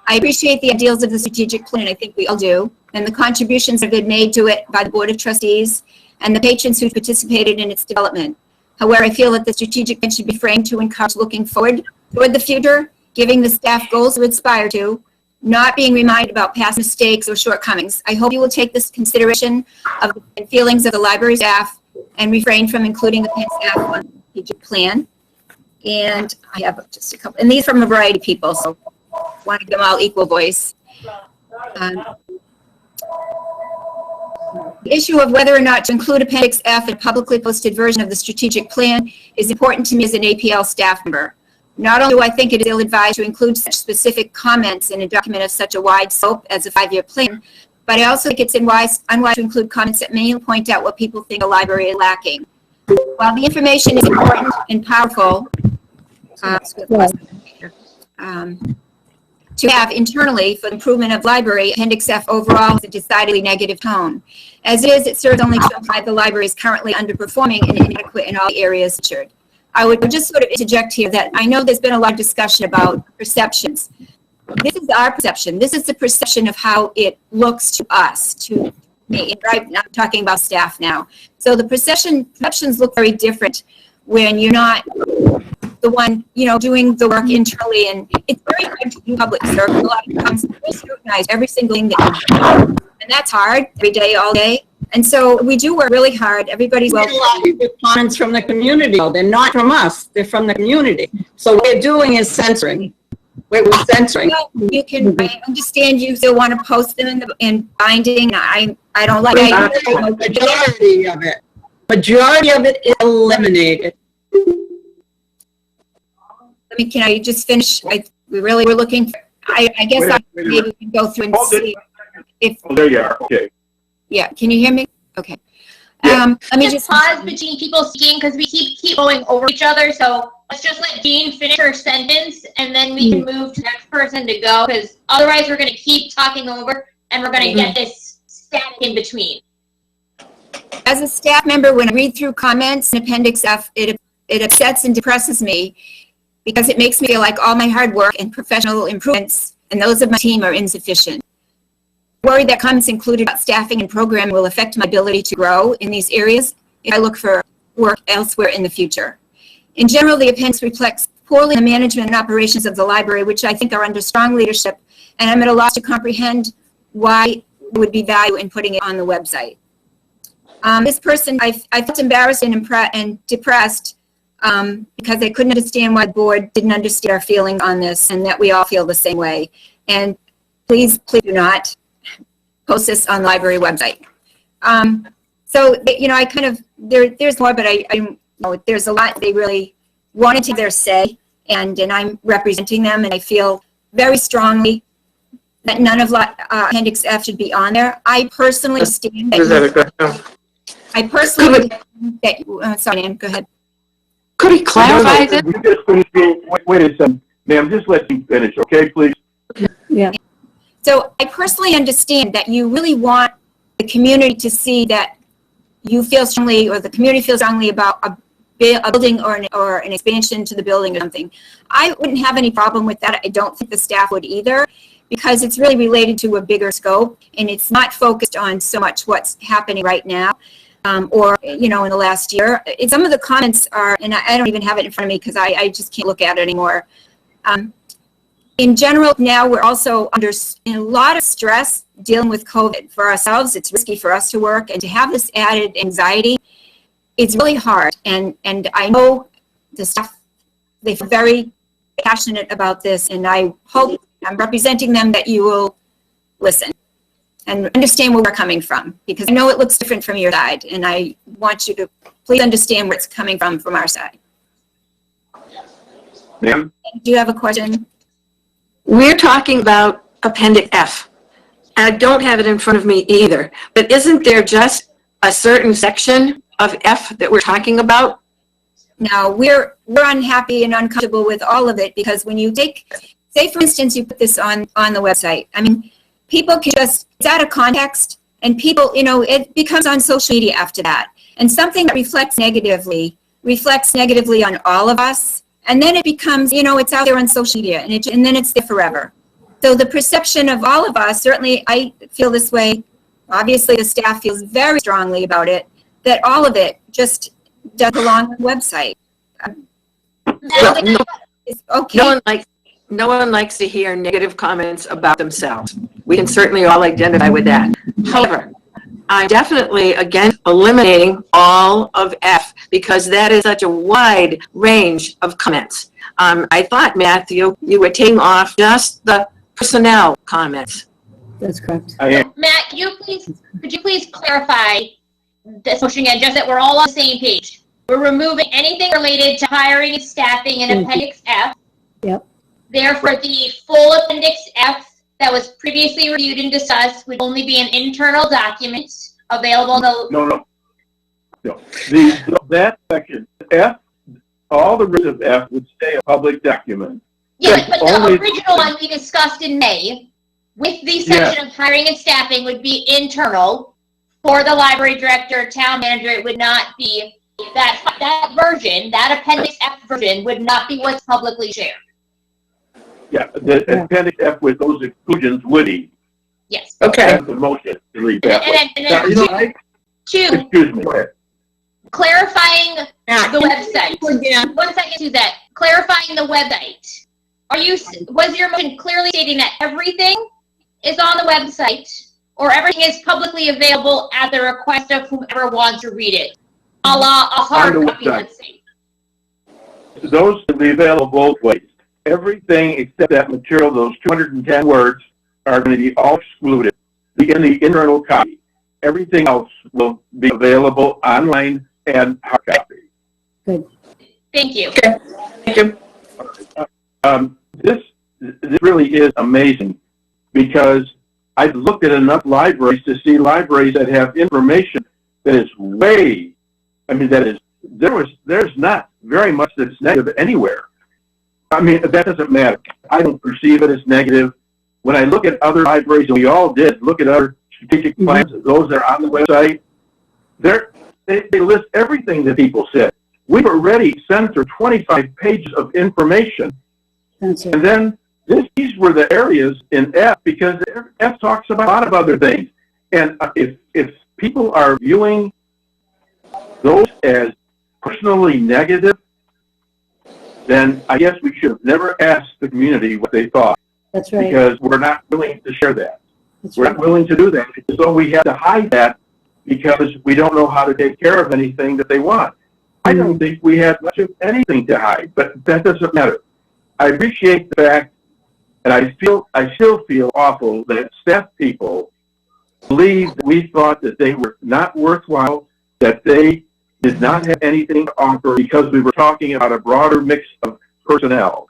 G: I appreciate the ideals of the strategic plan, I think we all do, and the contributions that have been made to it by the Board of Trustees and the patrons who participated in its development. However, I feel that the strategic plan should be framed to encourage looking forward toward the future, giving the staff goals to aspire to, not being reminded about past mistakes or shortcomings. I hope you will take this consideration of the feelings of the library staff and refrain from including the staff on the strategic plan. And I have just a couple, and these from a variety of people, so I want to give them all equal voice. The issue of whether or not to include Appendix F in a publicly posted version of the strategic plan is important to me as an APL staff member. Not only do I think it is ill-advised to include such specific comments in a document of such a wide scope as a 5-year plan, but I also think it's unwise to include comments that may point out what people think a library is lacking. While the information is important and powerful to have internally for the improvement of library, Appendix F overall has a decidedly negative tone. As it is, it serves only to imply the library is currently underperforming and inadequate in all the areas featured. I would just sort of interject here that I know there's been a lot of discussion about perceptions. This is our perception. This is the perception of how it looks to us, to me. Right? I'm talking about staff now. So the perceptions look very different when you're not the one, doing the work internally. And it's very hard to do public service. A lot of times we scrutinize every single thing that you do. And that's hard every day, all day. And so we do work really hard. Everybody's
D: We get a lot of comments from the community, though. They're not from us. They're from the community. So what we're doing is censoring. We're censoring.
G: Well, I understand you still want to post them in binding. I don't like it.
D: Majority of it is eliminated.
G: can I just finish? We really were looking, I guess
A: Wait a
G: maybe
A: minute.
G: we can go through and
A: Hold it.
G: see if,
A: Oh, there you are. Okay.
G: yeah, can you hear me? Okay.
A: Yeah.
G: Let me
C: Just pause between people speaking because we keep going over each other. So let's just let Jean finish her sentence and then we can move to the next person to go, because otherwise we're going to keep talking over and we're going to get this static in between.
G: As a staff member, when I read through comments in Appendix F, it upsets and depresses me because it makes me feel like all my hard work and professional improvements and those of my team are insufficient. Worry that comments included about staffing and programming will affect my ability to grow in these areas if I look for work elsewhere in the future. In general, the appendix reflects poorly the management and operations of the library, which I think are under strong leadership, and I'm at a loss to comprehend why there would be value in putting it on the website. This person, I felt embarrassed and depressed because I couldn't understand why the board didn't understand our feelings on this and that we all feel the same way. And please do not post this on the library website. So, you know, I kind of, there's more, but you know, there's a lot they really wanted to have their say, and I'm representing them, and I feel very strongly that none of Appendix F should be on there. I personally understand that sorry, Ann, go ahead.
B: Could he clarify this?
A: We just finished. Wait a second. Ma'am, just let me finish, okay, please?
F: Yeah.
G: So I personally understand that you really want the community to see that you feel strongly, or the community feels strongly about a building or an expansion to the building or something. I wouldn't have any problem with that. I don't think the staff would either, because it's really related to a bigger scope and it's not focused on so much what's happening right now or, you know, in the last year. Some of the comments are, and I don't even have it in front of me because I just can't look at it anymore. In general, now we're also under a lot of stress dealing with COVID. For ourselves, it's risky for us to work, and to have this added anxiety, it's really hard. And I know the staff, they're very passionate about this, and I hope, I'm representing them, that you will listen and understand where we're coming from, because I know it looks different from your side, and I want you to please understand where it's coming from our side.
A: Ma'am?
G: Do you have a question?
B: We're talking about Appendix F. I don't have it in front of me either, but isn't there just a certain section of F that we're talking about?
G: Now, we're unhappy and uncomfortable with all of it, because when you take, say for instance, you put this on the website, I mean, people can just, it's out of context, and people, you know, it becomes on social media after that. And something that reflects negatively on all of us. And then it becomes, you know, it's out there on social media, and then it's there forever. So the perception of all of us, certainly I feel this way, obviously the staff feels very strongly about it, that all of it just does belong on the website.
B: Okay. No one likes to hear negative comments about themselves. We can certainly all identify with that. However, I'm definitely against eliminating all of F, because that is such a wide range of comments. I thought, Matthew, you were taking off just the personnel comments.
F: That's correct.
A: I am.
C: Matt, could you please clarify this motion again, just that we're all on the same page? We're removing anything related to hiring and staffing in Appendix F.
F: Yep.
C: Therefore, the full Appendix F that was previously reviewed and discussed would only be an internal document available in the...
A: No. That section, F, all the rest of F would stay a public document.
C: Yeah, but the original one we discussed in May, with the section of hiring and staffing, would be internal. For the library director, town manager, it would not be, that version, that Appendix F version would not be what's publicly shared.
A: Yeah, the Appendix F with those exclusions would be.
C: Yes.
B: Okay.
A: That's the motion to leave that.
C: And then two,
A: excuse me.
C: clarifying the website. 1 second to that. Clarifying the website. Was your motion clearly stating that everything is on the website, or everything is publicly available at the request of whoever wants to read it? A la a hard copy, let's say.
A: Those can be available both ways. Everything except that material, those 210 words, are going to be all excluded in the internal copy. Everything else will be available online and hard copy.
F: Good.
C: Thank you.
B: Okay. Thank you.
A: This really is amazing, because I've looked at enough libraries to see libraries that have information that is way, I mean, there's not very much that's negative anywhere. I mean, that doesn't matter. I don't perceive it as negative. When I look at other libraries, and we all did look at other strategic plans, those that are on the website, they list everything that people said. We've already sent through 25 pages of information.
F: That's it.
A: And then these were the areas in F, because F talks about a lot of other things. And if people are viewing those as personally negative, then I guess we should have never asked the community what they thought.
F: That's right.
A: Because we're not willing to share that.
F: That's
A: We're
F: right.
A: not willing to do that. So we have to hide that because we don't know how to take care of anything that they want. I don't think we had much of anything to hide, but that doesn't matter. I appreciate the fact, and I still feel awful that staff people believed that we thought that they were not worthwhile, that they did not have anything to offer because we were talking about a broader mix of personnel.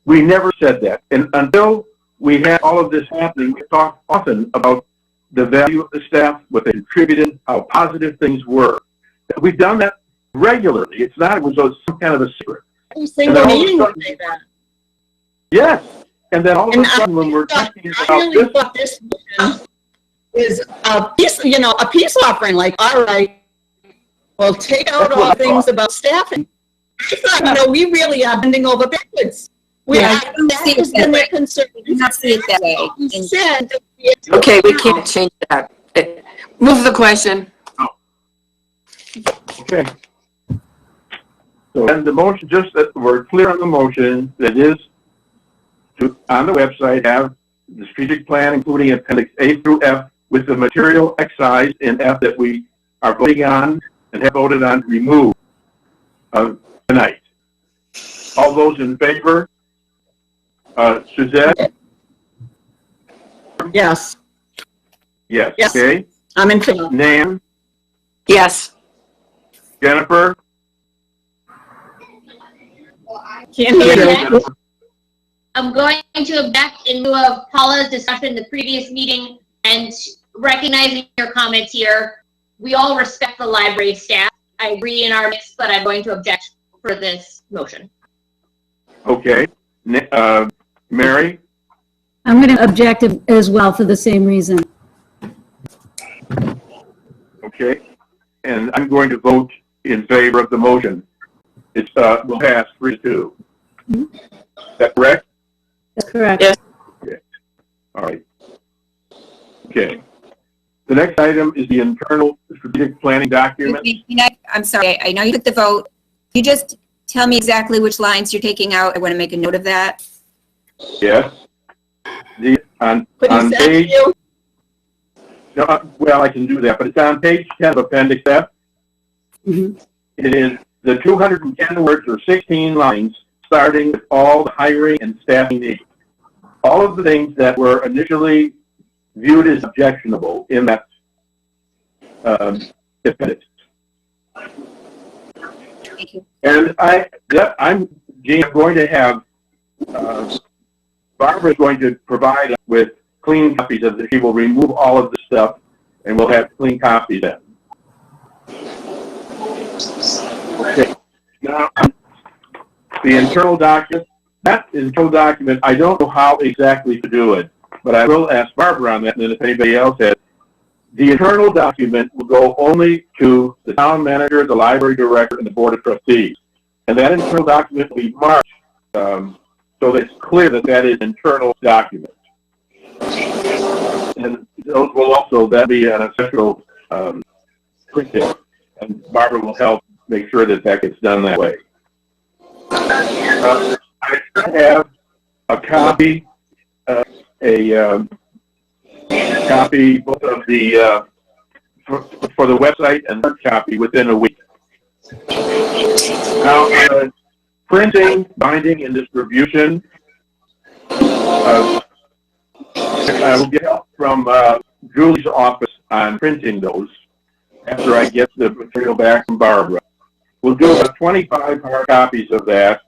A: We never said that. And until we had all of this happening, we talked often about the value of the staff, what they contributed, how positive things were. We've done that regularly. It's not, it was some kind of a secret.
D: Every single meeting we say that.
A: Yes. And then all of a sudden when we're talking
D: I
A: about
D: really
A: this,
D: thought this is a peace offering, like, all right, well, take out
A: That's what
D: all
A: I
D: things
A: thought.
D: about staffing. I thought, we really are bending over backwards.
G: Yeah, I don't see it
D: Has
G: that
D: been
G: way.
D: their concern.
G: I do not see it that way.
D: You
G: And-
D: said that we had to-
B: Okay, we can't change that. Move the question.
A: okay. So then the motion, just that we're clear on the motion, that is to, on the website, have the strategic plan, including appendix A through F, with the material excised in F that we are voting on and have voted on to remove tonight. All those in favor? Suzette?
D: Yes,
A: Yes.
D: Yes.
A: Okay.
D: I'm in favor.
A: Nan?
B: Yes.
A: Jennifer?
D: Can't hear you.
A: Jennifer?
C: I'm going to object in lieu of Paula's discussion in the previous meeting and recognizing your comments here. We all respect the library staff. I agree in our mix, but I'm going to object for this motion.
A: Okay. Mary?
F: I'm going to object as well for the same reason.
A: Okay. And I'm going to vote in favor of the motion. It's, will pass 3-2. Is that correct?
F: That's correct.
B: Yes.
A: All right. Okay. The next item is the internal strategic planning document.
G: I'm sorry, I know you took the vote. You just tell me exactly which lines you're taking out. I want to make a note of that.
A: Yes. On
D: Could you send
A: page,
D: you?
A: no, well, I can do that, but it's on page 10 of appendix F.
F: Mhm.
A: It is the 210 words or 16 lines, starting with all the hiring and staffing needs. All of the things that were initially viewed as objectionable in that appendix.
G: Thank you.
A: And I'm going to have, Barbara's going to provide us with clean copies of this. She will remove all of the stuff and we'll have clean copies then. Okay. Now, the internal document, that internal document, I don't know how exactly to do it, but I will ask Barbara on that, and then if anybody else has. The internal document will go only to the town manager, the library director, and the board of trustees. And that internal document will be marked so that it's clear that that is an internal document. And those will also, that'll be an official printing, and Barbara will help make sure that that gets done that way. I have a copy, copy both of the for the website and hard copy within a week. Now, printing, binding, and distribution. I will get help from Julie's office on printing those after I get the material back from Barbara. We'll do about 25 hard copies of that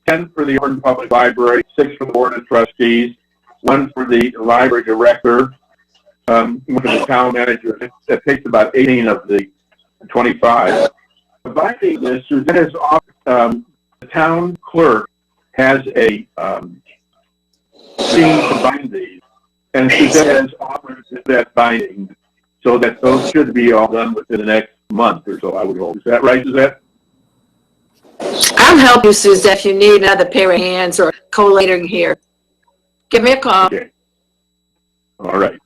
A: 10 for the Auburn Public Library, 6 for the Board of Trustees, 1 for the library director, 1 for the town manager. That takes about 18 of the 25. Combining this, Suzanne has offered, the town clerk has a thing to bind these, and Suzanne has offered that binding so that those should be all done within the next month or so, I would hope. Is that right, Suzanne?
B: I'll help you, Suzette, if you need another pair of hands or collator here. Give me a call.
A: Okay. All right.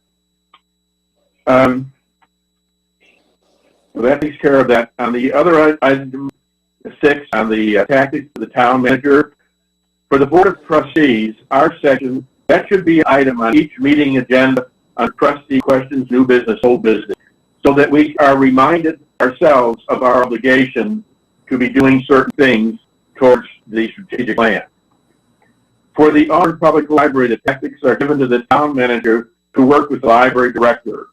A: Well, that takes care of that. On the other item 6, on the tactics of the town manager, for the Board of Trustees, our section, that should be an item on each meeting agenda on trustee questions, new business, old business, so that we are reminded ourselves of our obligation to be doing certain things towards the strategic plan. For the Auburn Public Library, the tactics are given to the town manager to work with the library director.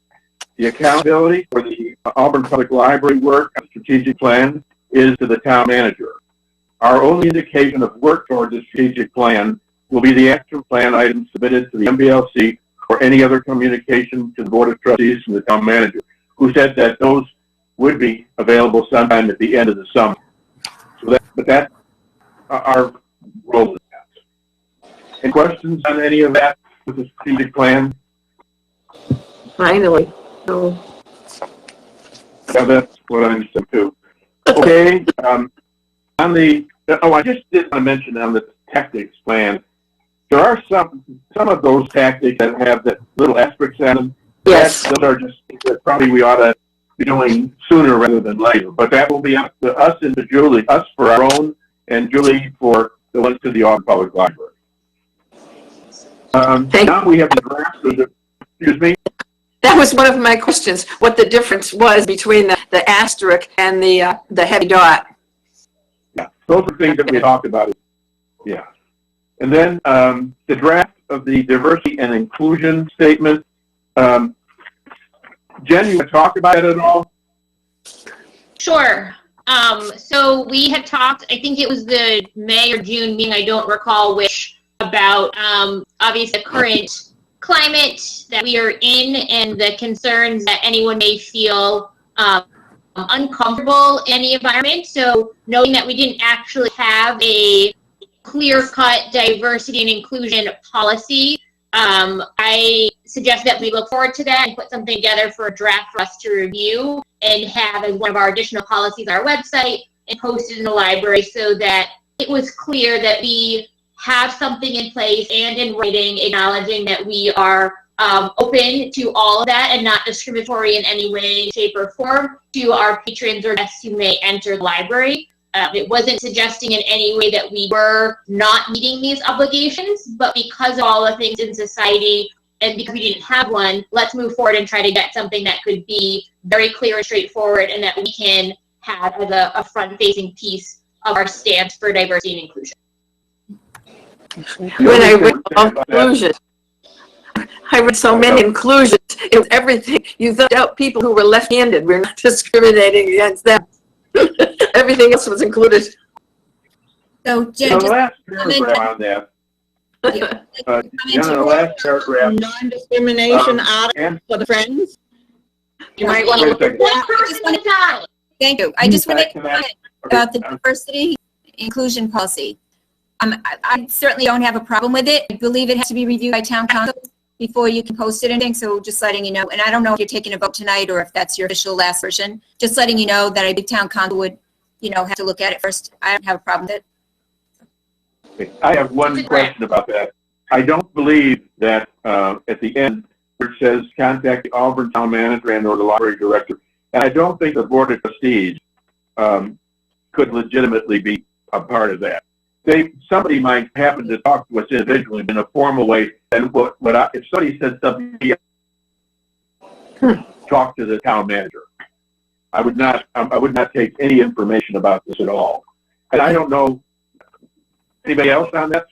A: The accountability for the Auburn Public Library work on the strategic plan is to the town manager. Our only indication of work towards the strategic plan will be the action plan items submitted to the MBLC or any other communication to the Board of Trustees from the town manager, who said that those would be available sometime at the end of the summer. So that's our role in that. Any questions on any of that with the strategic plan?
B: Finally. So,
A: Yeah, that's what I'm saying too. Okay. On the, I just did want to mention on the tactics plan, there are some of those tactics that have that little asterisk on them.
B: yes.
A: Those are just things that probably we ought to be doing sooner rather than later. But that will be up to us and to Julie, us for our own, and Julie for the ones to the Auburn Public Library. Now we have the draft of the, excuse me?
B: That was one of my questions, what the difference was between the asterisk and the heavy dot.
A: Yeah, those are things that we talked about. Yeah. And then the draft of the diversity and inclusion statement. Jen, you want to talk about it at all?
C: Sure. So we had talked, I think it was the May or June meeting, I don't recall which, about obviously the current climate that we are in and the concerns that anyone may feel uncomfortable in any environment. So knowing that we didn't actually have a clear-cut diversity and inclusion policy, I suggest that we look forward to that and put something together for a draft for us to review and have as one of our additional policies on our website and posted in the library so that it was clear that we have something in place and in writing acknowledging that we are open to all of that and not discriminatory in any way, shape, or form to our patrons or guests who may enter the library. It wasn't suggesting in any way that we were not meeting these obligations, but because of all the things in society and because we didn't have one, let's move forward and try to get something that could be very clear and straightforward and that we can have as a front-facing piece of our stance for diversity and inclusion.
B: When I read inclusion, I read so many inclusions. It was everything. You left out people who were left-handed. We're not discriminating against them. Everything else was included.
G: So, Jen,
A: The
G: just
A: last paragraph on that. The last paragraph.
D: Non-discrimination article
A: And
D: for the Friends.
B: You might want to
A: wait a
B: look at
A: second.
C: One person at a time.
G: thank you. I just want to
A: Back to that.
G: about the diversity inclusion policy. I certainly don't have a problem with it. I believe it has to be reviewed by town council before you can post it and anything, so just letting you know. And I don't know if you're taking a vote tonight or if that's your official last version. Just letting you know that I think town council would, have to look at it first. I don't have a problem with it.
A: I have one question about that. I don't believe that at the end where it says contact the Auburn town manager and or the library director, and I don't think the Board of Trustees could legitimately be a part of that. Somebody might happen to talk to us individually in a formal way, and if somebody said something, talk to the town manager. I would not take any information about this at all. And I don't know, anybody else on that?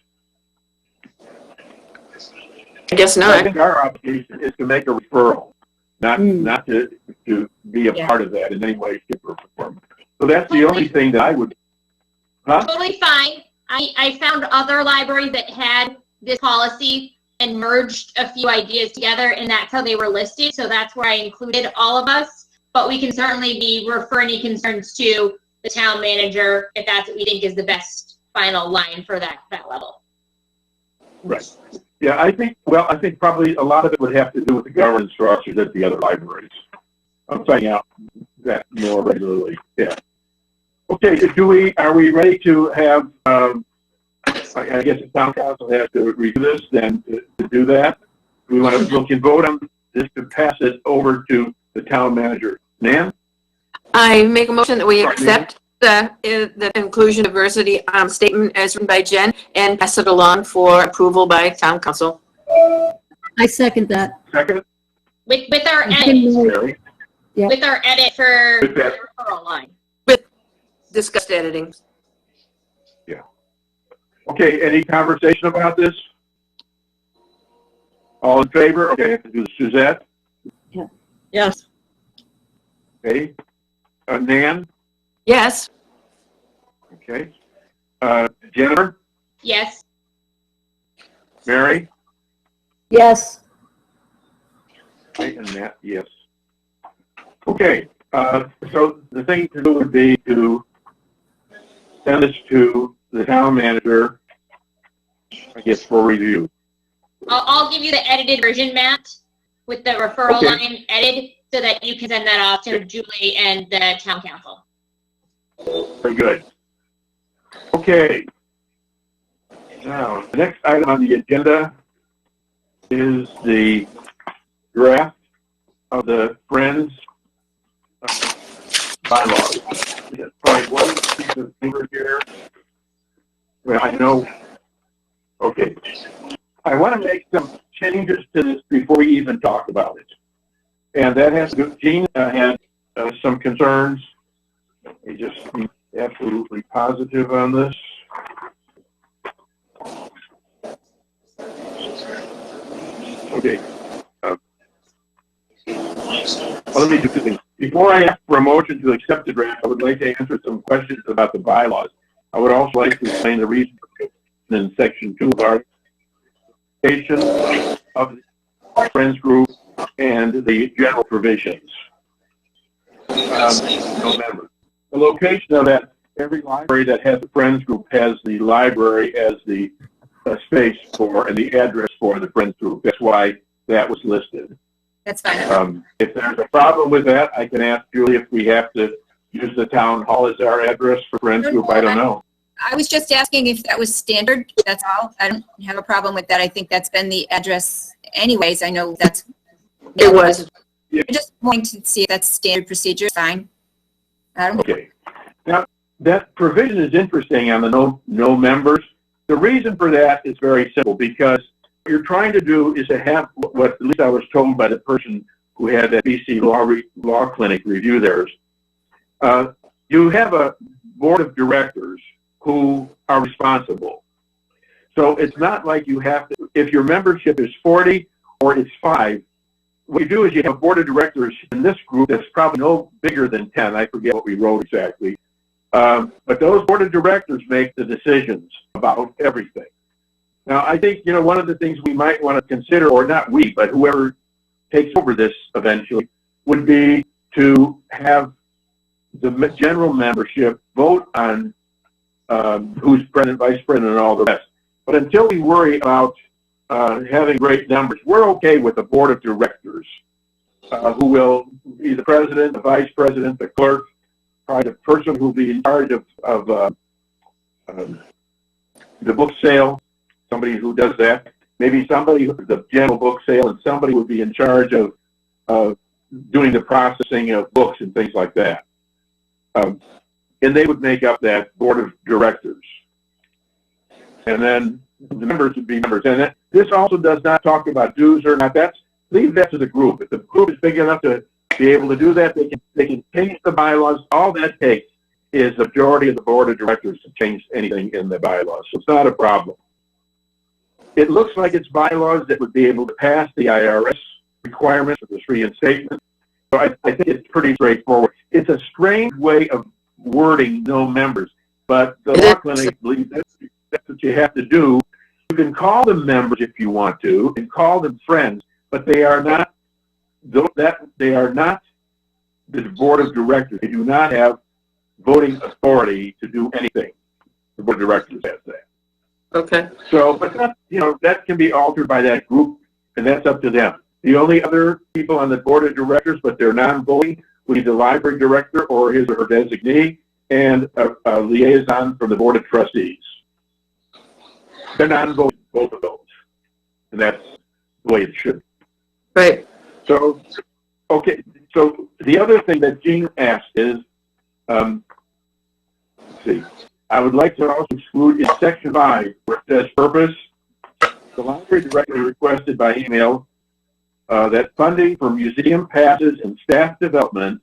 B: I guess
A: I
B: not.
A: think our obligation is to make a referral, not to be a part of that in any way, shape, or form. So that's the only thing that I would,
C: Totally fine. I found other libraries that had this policy and merged a few ideas together, and that's how they were listed. So that's where I included all of us. But we can certainly be referring any concerns to the town manager if that's what we think is the best final line for that level.
A: Right. Yeah, I think probably a lot of it would have to do with the governance structures at the other libraries. I'm finding out that more regularly. Yeah. Okay, are we ready to have, I guess the town council has to review this, then to do that? We want to look and vote on this to pass it over to the town manager. Nan?
B: I make a motion that we accept the inclusion diversity statement as written by Jen and pass it along for approval by town council.
F: I second that.
A: Second?
C: With our edit,
A: Mary?
F: Yeah.
C: with our edit for
A: With that.
C: referral line.
B: Discussed editing.
A: Yeah. Okay, any conversation about this? All in favor? Okay, I have to do Suzette.
D: Yes.
A: Okay. Nan?
B: Yes.
A: Okay. Jennifer?
C: Yes.
A: Mary?
F: Yes.
A: Okay, and Matt, yes. Okay, so the thing to do would be to send this to the town manager, I guess, for review.
C: I'll give you the edited version, Matt, with the referral
A: Okay.
C: line edited so that you can send that off to Julie and the town council.
A: Very good. Okay. Now, the next item on the agenda is the draft of the Friends bylaws. There's probably one piece of paper here. Well, I know. Okay. I want to make some changes to this before we even talk about it. And that has to do, Gene had some concerns. He just be absolutely positive on this. Okay. Well, let me do two things. Before I ask for a motion to accept the draft, I would like to answer some questions about the bylaws. I would also like to explain the reason in section 2 of our application of the Friends Group and the general provisions. No members. The location of that, every library that has a Friends Group has the library as the space for and the address for the Friends Group. That's why that was listed.
G: That's fine.
A: If there's a problem with that, I can ask Julie if we have to use the town hall as our address for Friends Group. I don't know.
G: I was just asking if that was standard, that's all. I don't have a problem with that. I think that's been the address anyways. I know that's.
B: It was.
G: I just wanting to see if that's standard procedure, fine. I don't.
A: Okay. Now, that provision is interesting on the no members. The reason for that is very simple, because what you're trying to do is to have what at least I was told by the person who had that BC law clinic review theirs. You have a board of directors who are responsible. So it's not like you have to, if your membership is 40 or it's 5, what you do is you have a board of directors in this group that's probably no bigger than 10. I forget what we wrote exactly. But those board of directors make the decisions about everything. Now, I think, one of the things we might want to consider, or not we, but whoever takes over this eventually, would be to have the general membership vote on who's president, vice president, and all the rest. But until we worry about having great numbers, we're okay with the board of directors, who will be the president, the vice president, the clerk, probably the person who will be in charge of the book sale, somebody who does that. Maybe somebody, the general book sale, and somebody would be in charge of doing the processing of books and things like that. And they would make up that board of directors. And then the members would be members. And this also does not talk about dues or not. Leave that to the group. If the group is big enough to be able to do that, they can change the bylaws. All that takes is a majority of the board of directors to change anything in the bylaws. So it's not a problem. It looks like it's bylaws that would be able to pass the IRS requirements of this reinstatement. So I think it's pretty straightforward. It's a strange way of wording no members, but the law clinic believes that's what you have to do. You can call them members if you want to, and call them friends, but they are not the board of directors. They do not have voting authority to do anything. The board of directors has that.
B: Okay.
A: So, but that, that can be altered by that group, and that's up to them. The only other people on the board of directors, but they're non-voting, would be the library director or his or her designee, and a liaison from the board of trustees. They're non-voting, both of those, and that's the way it should be.
B: Right.
A: So, okay. So the other thing that Jean asked is, let's see, I would like to also exclude in section 5 where it says purpose. The library director requested by email that funding for museum passes and staff development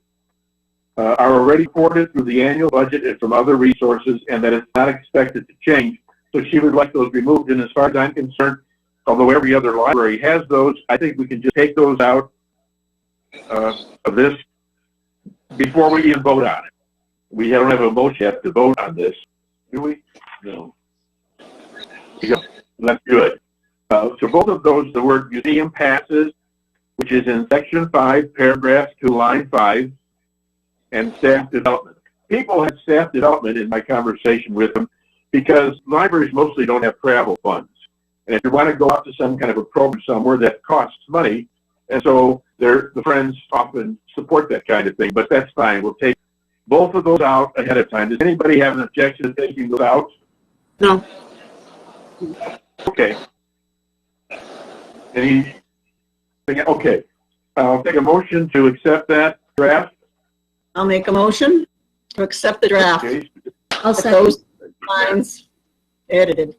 A: are already reported through the annual budget and from other resources, and that it's not expected to change. So she would like those removed. And as far as I'm concerned, although every other library has those, I think we can just take those out of this before we even vote on it. We don't have a motion yet to vote on this, do we? No. That's good. So both of those, the word museum passes, which is in section 5, paragraph 2, line 5, and staff development. People had staff development in my conversation with them because libraries mostly don't have travel funds. And if you want to go out to some kind of a program somewhere, that costs money. And so the friends often support that kind of thing, but that's fine. We'll take both of those out ahead of time. Does anybody have an objection to taking those out?
B: No.
A: Okay. Okay. I'll take a motion to accept that draft.
D: I'll make a motion to accept the draft.
A: Okay.
F: I'll
D: With
F: second.
D: those lines edited.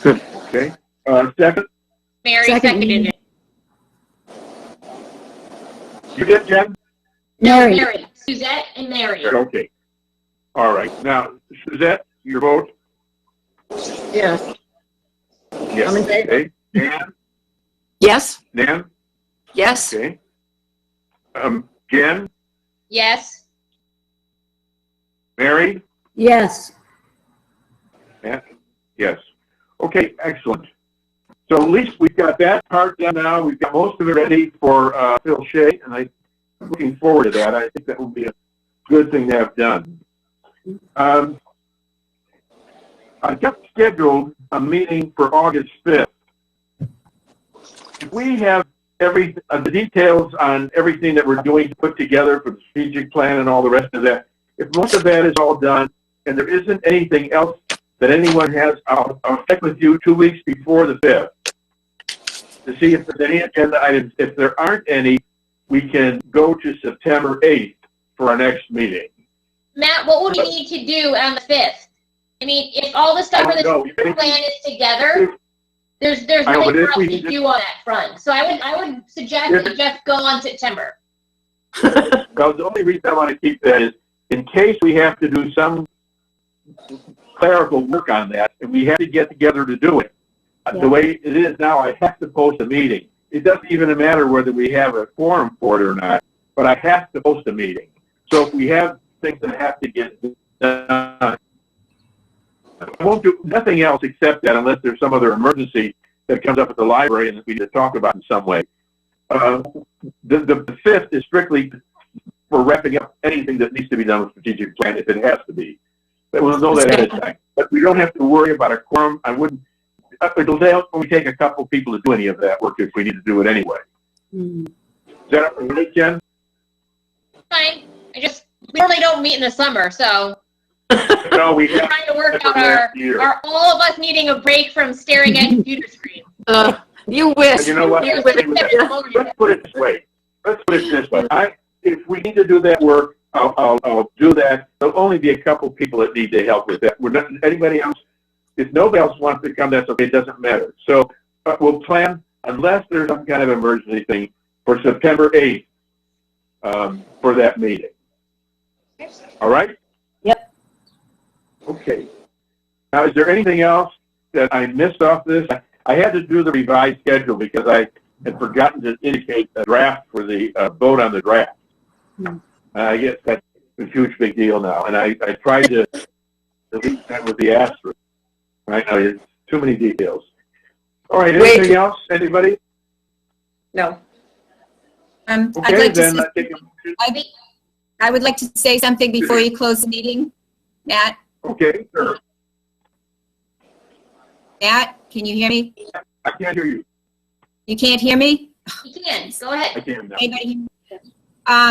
A: Okay. Second.
C: Mary
F: Second.
C: seconded it.
A: You did, Jen?
F: Mary.
C: Mary, Suzette and Mary.
A: Okay. All right. Now, Suzette, your vote?
D: Yes.
A: Yes.
D: I'm in favor.
A: Okay. Dan?
B: Yes.
A: Nan?
B: Yes.
A: Okay. Jen?
C: Yes.
A: Mary?
F: Yes.
A: Yes. Okay, excellent. So at least we've got that part done now. We've got most of it ready for Phil Shea, and I'm looking forward to that. I think that will be a good thing to have done. I just scheduled a meeting for August 5th. If we have the details on everything that we're doing to put together for the strategic plan and all the rest of that, if most of that is all done and there isn't anything else that anyone has, I'll check with you 2 weeks before the 5th to see if there's any agenda items. If there aren't any, we can go to September 8th for our next meeting.
C: Matt, what would we need to do on the 5th? I mean, if all the stuff for the strategic plan is together, there's nothing for us to do on that front. So I would suggest that you just go on September.
A: Well, the only reason I want to keep that is in case we have to do some clerical work on that, and we have to get together to do it.
F: Yeah.
A: The way it is now, I have to post a meeting. It doesn't even matter whether we have a quorum for it or not, but I have to post a meeting. So if we have things that have to get done, I won't do nothing else except that unless there's some other emergency that comes up at the library and we need to talk about in some way. The 5th is strictly for wrapping up anything that needs to be done with strategic plan if it has to be. But we'll know that ahead of time. But we don't have to worry about a quorum. I wouldn't. It'll only take a couple of people to do any of that work if we need to do it anyway.
F: Mm.
A: Is that right, Jen?
C: Fine. We normally don't meet in the summer, so
A: No, we
C: we're
A: have.
C: trying to work
A: That's
C: out
A: last year.
C: our all of us needing a break from staring at computer screens.
B: You wish.
A: You know what?
B: You
A: Let's
B: wish.
A: put it this way. If we need to do that work, I'll do that. There'll only be a couple people that need to help with that. We're not, anybody else, if nobody else wants to come, that's okay. It doesn't matter. So we'll plan, unless there's some kind of emergency thing, for September 8th for that meeting. All right?
F: Yep.
A: Okay. Now, is there anything else that I missed off this? I had to do the revised schedule because I had forgotten to indicate a draft for the vote on the draft. I guess that's a huge big deal now, and I tried to delete that with the asterisk. I know, it's too many details. All right,
B: Way
A: anything
B: too-
A: else? Anybody?
B: No.
G: I'd
A: Okay,
G: like to
A: then
G: say,
A: take a,
G: I would like to say something before you close the meeting. Matt,
A: okay, sure.
G: Matt, can you hear me?
A: I can't hear you.
G: You can't hear me?
C: You can, go ahead.
A: I can now.
G: Anybody hear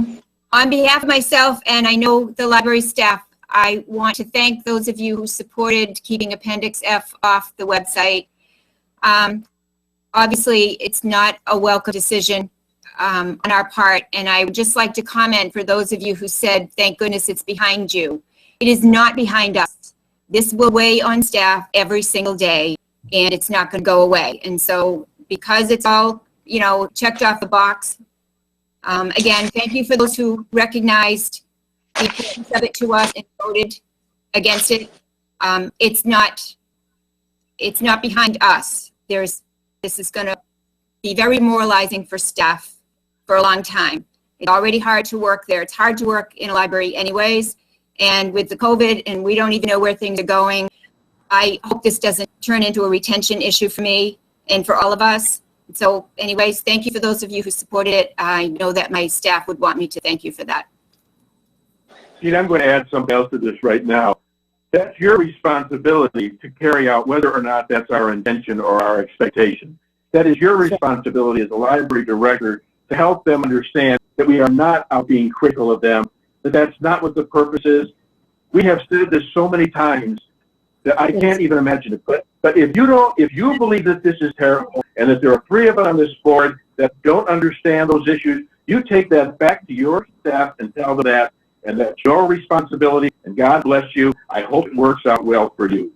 G: me? On behalf of myself and I know the library staff, I want to thank those of you who supported keeping Appendix F off the website. Obviously, it's not a welcome decision on our part, and I would just like to comment for those of you who said, thank goodness it's behind you. It is not behind us. This will weigh on staff every single day, and it's not going to go away. And so because it's all, you know, checked off the box, again, thank you for those who recognized the importance of it to us and voted against it. It's not behind us. This is going to be very demoralizing for staff for a long time. It's already hard to work there. It's hard to work in a library anyways. And with the COVID, and we don't even know where things are going, I hope this doesn't turn into a retention issue for me and for all of us. So anyways, thank you for those of you who supported it. I know that my staff would want me to thank you for that.
A: Gene, I'm going to add something else to this right now. That's your responsibility to carry out whether or not that's our intention or our expectation. That is your responsibility as a library director to help them understand that we are not out being critical of them, that that's not what the purpose is. We have said this so many times that I can't even imagine it. But if you believe that this is terrible and that there are 3 of us on this board that don't understand those issues, you take that back to your staff and tell them that, and that's your responsibility, and God bless you. I hope it works out well for you.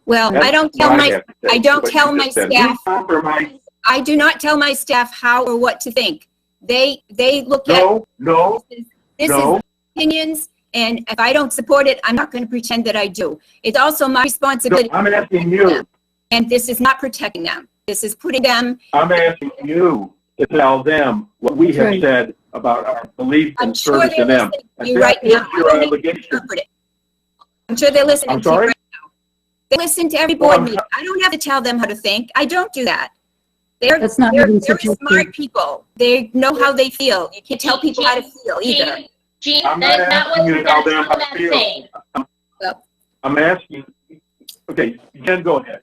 G: Well,
A: That's
G: I don't
A: what
G: tell my,
A: have to say.
G: I don't
A: What
G: tell
A: you
G: my
A: just said.
G: staff,
A: We compromise.
G: I do not tell my staff how or what to think. They look at,
A: No.
G: this is opinions, and if I don't support it, I'm not going to pretend that I do. It's also my responsibility.
A: I'm asking you.
G: And this is not protecting them. This is putting them,
A: I'm asking you to tell them what we have
F: Right.
A: said about our belief
G: I'm
A: and
G: sure
A: service
G: they're
A: to them.
G: listening to
A: And
G: you
A: that
G: right
A: is
G: now. I
A: your
G: don't need to
A: obligation.
G: interpret it. I'm sure they're listening
A: I'm
G: to you
A: sorry?
G: right now. They listen to every
A: Well,
G: board
A: I'm
G: meeting. I don't have to tell them how to think. I don't do that. They're
F: That's not
G: very
F: even suggested.
G: smart people. They know how they feel. You can't tell people how to feel either.
C: Gene,
A: I'm
C: that
A: not
C: is not
A: asking you to
C: what,
A: tell
C: that's
A: them
C: not what
A: how to
C: Matt's
A: feel.
C: saying.
A: I'm asking, okay, Jen, go ahead.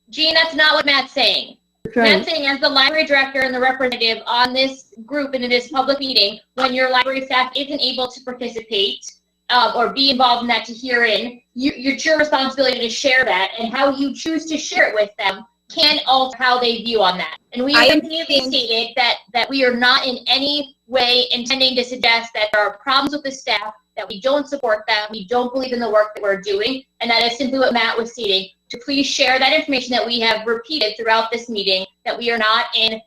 C: Gene, that's not what Matt's saying.
F: That's right.
C: Matt's saying, as the library director and the representative on this group and in this public meeting, when your library staff isn't able to participate or be involved in that to hear in, it's your responsibility to share that, and how you choose to share it with them can alter how they view on that. And we
G: I
C: have
G: am
C: repeatedly
G: saying-
C: stated that we are not in any way intending to suggest that there are problems with the staff, that we don't support them, we don't believe in the work that we're doing, and that is simply what Matt was stating. To please share that information that we have repeated throughout this meeting, that we are not in,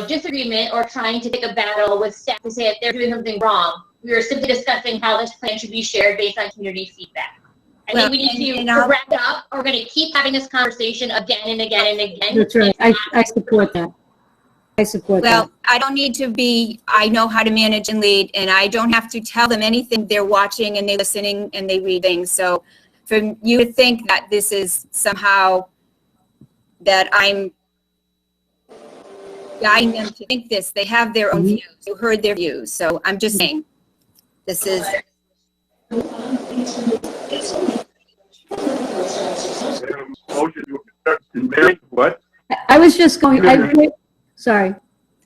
C: disagreement or trying to pick a battle with staff to say that they're doing something wrong. We are simply discussing how this plan should be shared based on community feedback. I
G: Well,
C: think we need
G: and
C: to
G: I'll-
C: wrap up. We're going to keep having this conversation again and again and again.
F: That's right. I support that. I support that.
G: Well, I don't need to be, I know how to manage and lead, and I don't have to tell them anything. They're watching and they're listening and they read things. So for you to think that this is somehow that I'm guiding them to think this, they have their own views. You heard their views. So I'm just saying, this is,
A: Motion to Mary, what?
F: I was just going, sorry.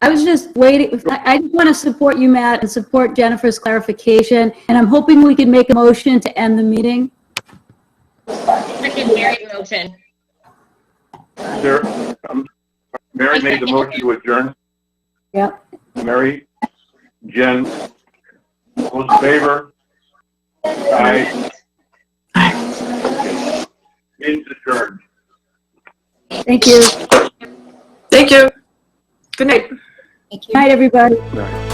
F: I was just waiting. I just want to support you, Matt, and support Jennifer's clarification. And I'm hoping we can make a motion to end the meeting.
C: Second Mary's motion.
A: There, Mary made the motion to adjourn.
F: Yep.
A: Mary, Jen, all in favor? Aye. Meeting's adjourned.
F: Thank you.
B: Thank you. Good night.
G: thank you.
F: Good night, everybody.
A: Night.